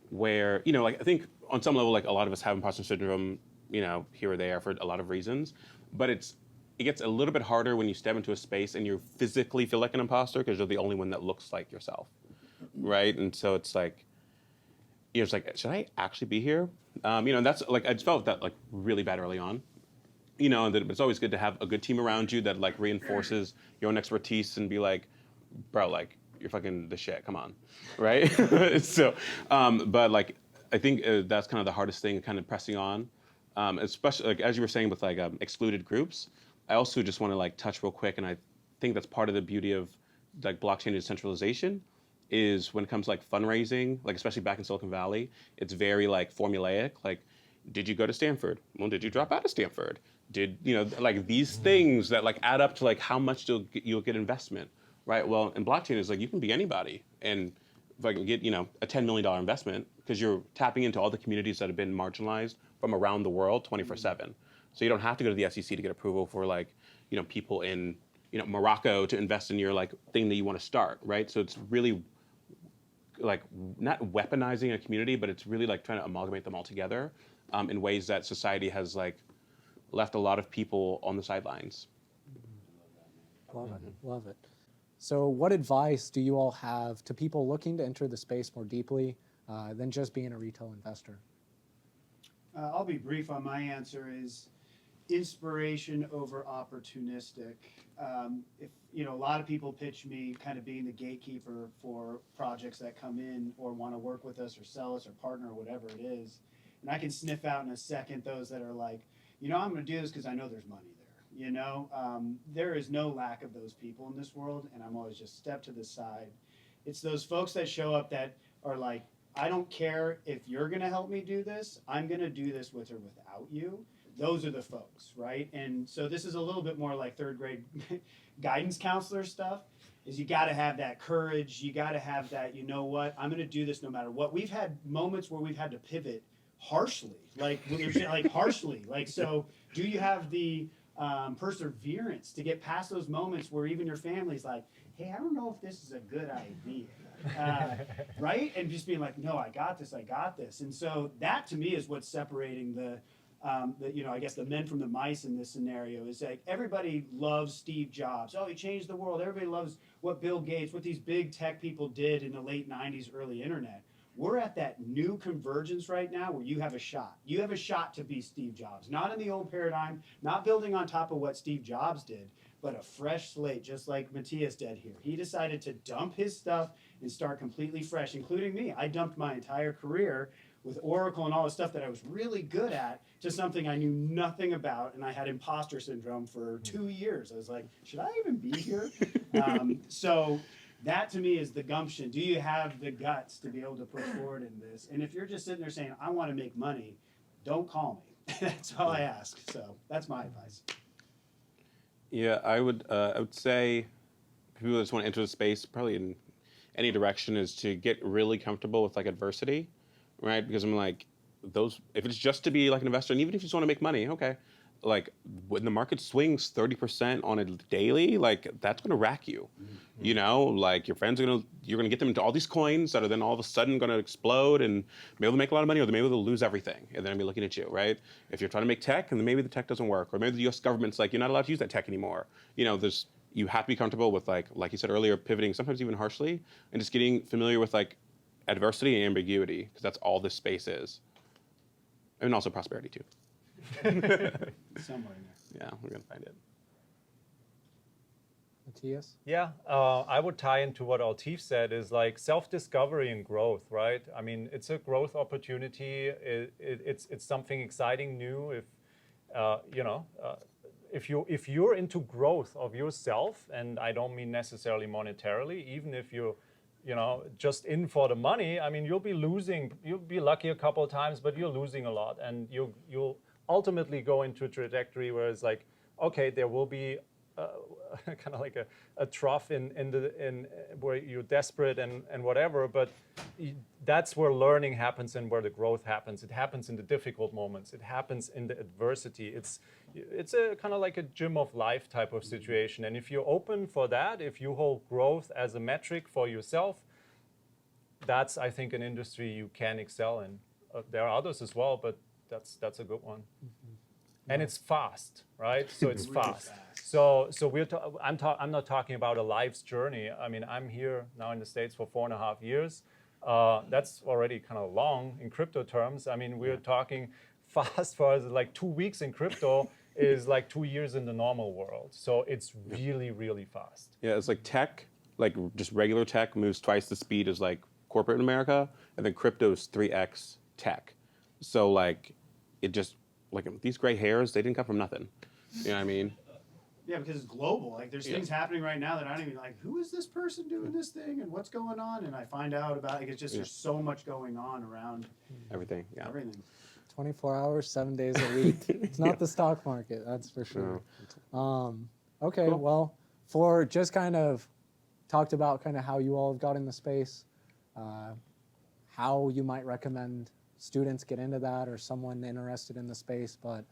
where, you know, like I think on some level, like a lot of us have imposter syndrome, you know, here or there for a lot of reasons, but it gets a little bit harder when you step into a space and you physically feel like an imposter because you're the only one that looks like yourself, right? And so it's like, you know, it's like, should I actually be here? You know, and that's like, I just felt that like really bad early on, you know, and that it's always good to have a good team around you that like reinforces your own expertise and be like, bro, like you're fucking the shit, come on, right? So, but like, I think that's kind of the hardest thing, kind of pressing on. Especially like as you were saying with like excluded groups, I also just want to like touch real quick, and I think that's part of the beauty of like blockchain decentralization is when it comes to like fundraising, like especially back in Silicon Valley, it's very like formulaic. Like, did you go to Stanford? Well, did you drop out of Stanford? Did you know like these things that like add up to like how much you'll get investment, right? Well, in blockchain is like you can be anybody and if I can get, you know, a $10 million investment because you're tapping into all the communities that have been marginalized from around the world 24/7. So you don't have to go to the SEC to get approval for like, you know, people in, you know, Morocco to invest in your like thing that you want to start, right? So it's really like not weaponizing a community, but it's really like trying to amalgamate them all together in ways that society has like left a lot of people on the sidelines.
Love it, love it. So what advice do you all have to people looking to enter the space more deeply than just being a retail investor?
I'll be brief on my answer is inspiration over opportunistic. If you know, a lot of people pitch me kind of being the gatekeeper for projects that come in or want to work with us or sell us or partner or whatever it is. And I can sniff out in a second those that are like, you know, I'm going to do this because I know there's money there. You know, there is no lack of those people in this world, and I'm always just step to the side. It's those folks that show up that are like, I don't care if you're going to help me do this. I'm going to do this with or without you. Those are the folks, right? And so this is a little bit more like third grade guidance counselor stuff, is you got to have that courage. You got to have that, you know what, I'm going to do this no matter what. We've had moments where we've had to pivot harshly, like harshly. Like, so do you have the perseverance to get past those moments where even your family's like, hey, I don't know if this is a good idea, right? And just being like, no, I got this. And so that to me is what's separating the you know, I guess the men from the mice in this scenario is like everybody loves Steve Jobs. Oh, he changed the world. Everybody loves what Bill Gates, what these big tech people did in the late 90s, early internet. We're at that new convergence right now where you have a shot. You have a shot to be Steve Jobs. Not in the old paradigm, not building on top of what Steve Jobs did, but a fresh slate, just like Mathias did here. He decided to dump his stuff and start completely fresh, including me. I dumped my entire career with Oracle and all the stuff that I was really good at to something I knew nothing about, and I had imposter syndrome for 2 years. I was like, should I even be here? So that to me is the gumption. Do you have the guts to be able to push forward in this? And if you're just sitting there saying, I want to make money, don't call me. That's all I ask. So that's my advice.
Yeah, I would say people that just want to enter the space, probably in any direction, is to get really comfortable with like adversity, right? Because I'm like, if it's just to be like an investor, and even if you just want to make money, okay. Like when the market swings 30% on a daily, like that's gonna rack you. You know, like your friends you're gonna get them into all these coins that are then all of a sudden gonna explode and maybe they'll make a lot of money, or maybe they'll lose everything, and then I'll be looking at you, right? If you're trying to make tech and then maybe the tech doesn't work, or maybe the U.S. government's like, you're not allowed to use that tech anymore. You know, you have to be comfortable with like you said earlier, pivoting sometimes even harshly, and just getting familiar with like adversity and ambiguity, because that's all this space is, and also prosperity too.
Somewhere in there.
Yeah, we're gonna find it.
Mathias?
Yeah, I would tie into what Altif said is like self-discovery and growth, right? I mean, it's a growth opportunity. It's something exciting, new. If you're into growth of yourself, and I don't mean necessarily monetarily, even if you're just in for the money, I mean, you'll be lucky a couple of times, but you're losing a lot, and you'll ultimately go into a trajectory where it's like, okay, there will be kind of like a trough in where you're desperate and whatever, but that's where learning happens and where the growth happens. It happens in the difficult moments. It happens in the adversity. It's a kind of like a gym of life type of situation. And if you're open for that, if you hold growth as a metric for yourself, that's, I think, an industry you can excel in. There are others as well, but that's a good one. Mm-hmm. And it's fast, right? So it's really fast. So I'm not talking about a life's journey. I mean, I'm here now in the States for 4.5 years. That's already kind of long in crypto terms. I mean, we're talking fast for us, like 2 weeks in crypto is like 2 years in the normal world. So it's really, really fast.
Yeah, it's like tech, like just regular tech moves twice the speed as like corporate in America, and then crypto is 3x tech. So like, it just, like these gray hairs, they didn't come from nothing. You know what I mean?
Yeah, because it's global. Like there's things happening right now that I don't even like, who is this person doing this thing and what's going on? And I find out about it. It's just there's so much going on around
everything. Yeah.
Everything.
24 hours, 7 days a week. It's not the stock market, that's for sure. Okay, cool. Well, for just kind of talked about kind of how you all have got in the space, how you might recommend students get into that or someone interested in the space, but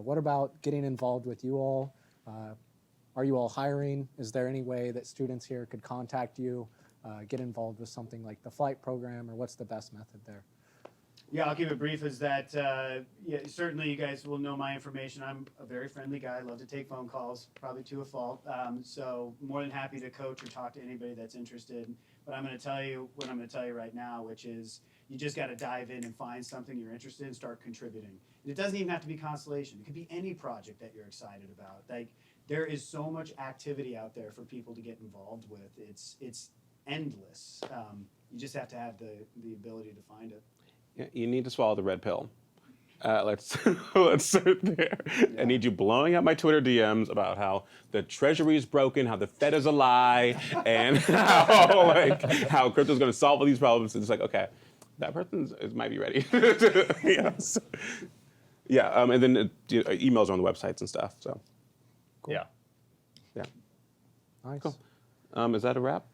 what about getting involved with you all? Are you all hiring? Is there any way that students here could contact you, get involved with something like the flight program, or what's the best method there?
Yeah, I'll keep it brief as that, certainly you guys will know my information. I'm a very friendly guy. I love to take phone calls, probably to a fault. So more than happy to coach or talk to anybody that's interested. But I'm going to tell you what I'm going to tell you right now, which is you just got to dive in and find something you're interested in and start contributing. And it doesn't even have to be Constellation. It could be any project that you're excited about. Like there is so much activity out there for people to get involved with. It's endless. You just have to have the ability to find it.
Yeah, you need to swallow the red pill. Let's start there. Yeah. I need you blowing up my Twitter DMs about how the Treasury is broken, how the Fed is a lie, and how crypto's going to solve all these problems. It's like, okay, that person might be ready. Yes. Yeah, and then emails are on the websites and stuff. So,
cool. Yeah.
Yeah.
Nice.
Cool. Is that a wrap?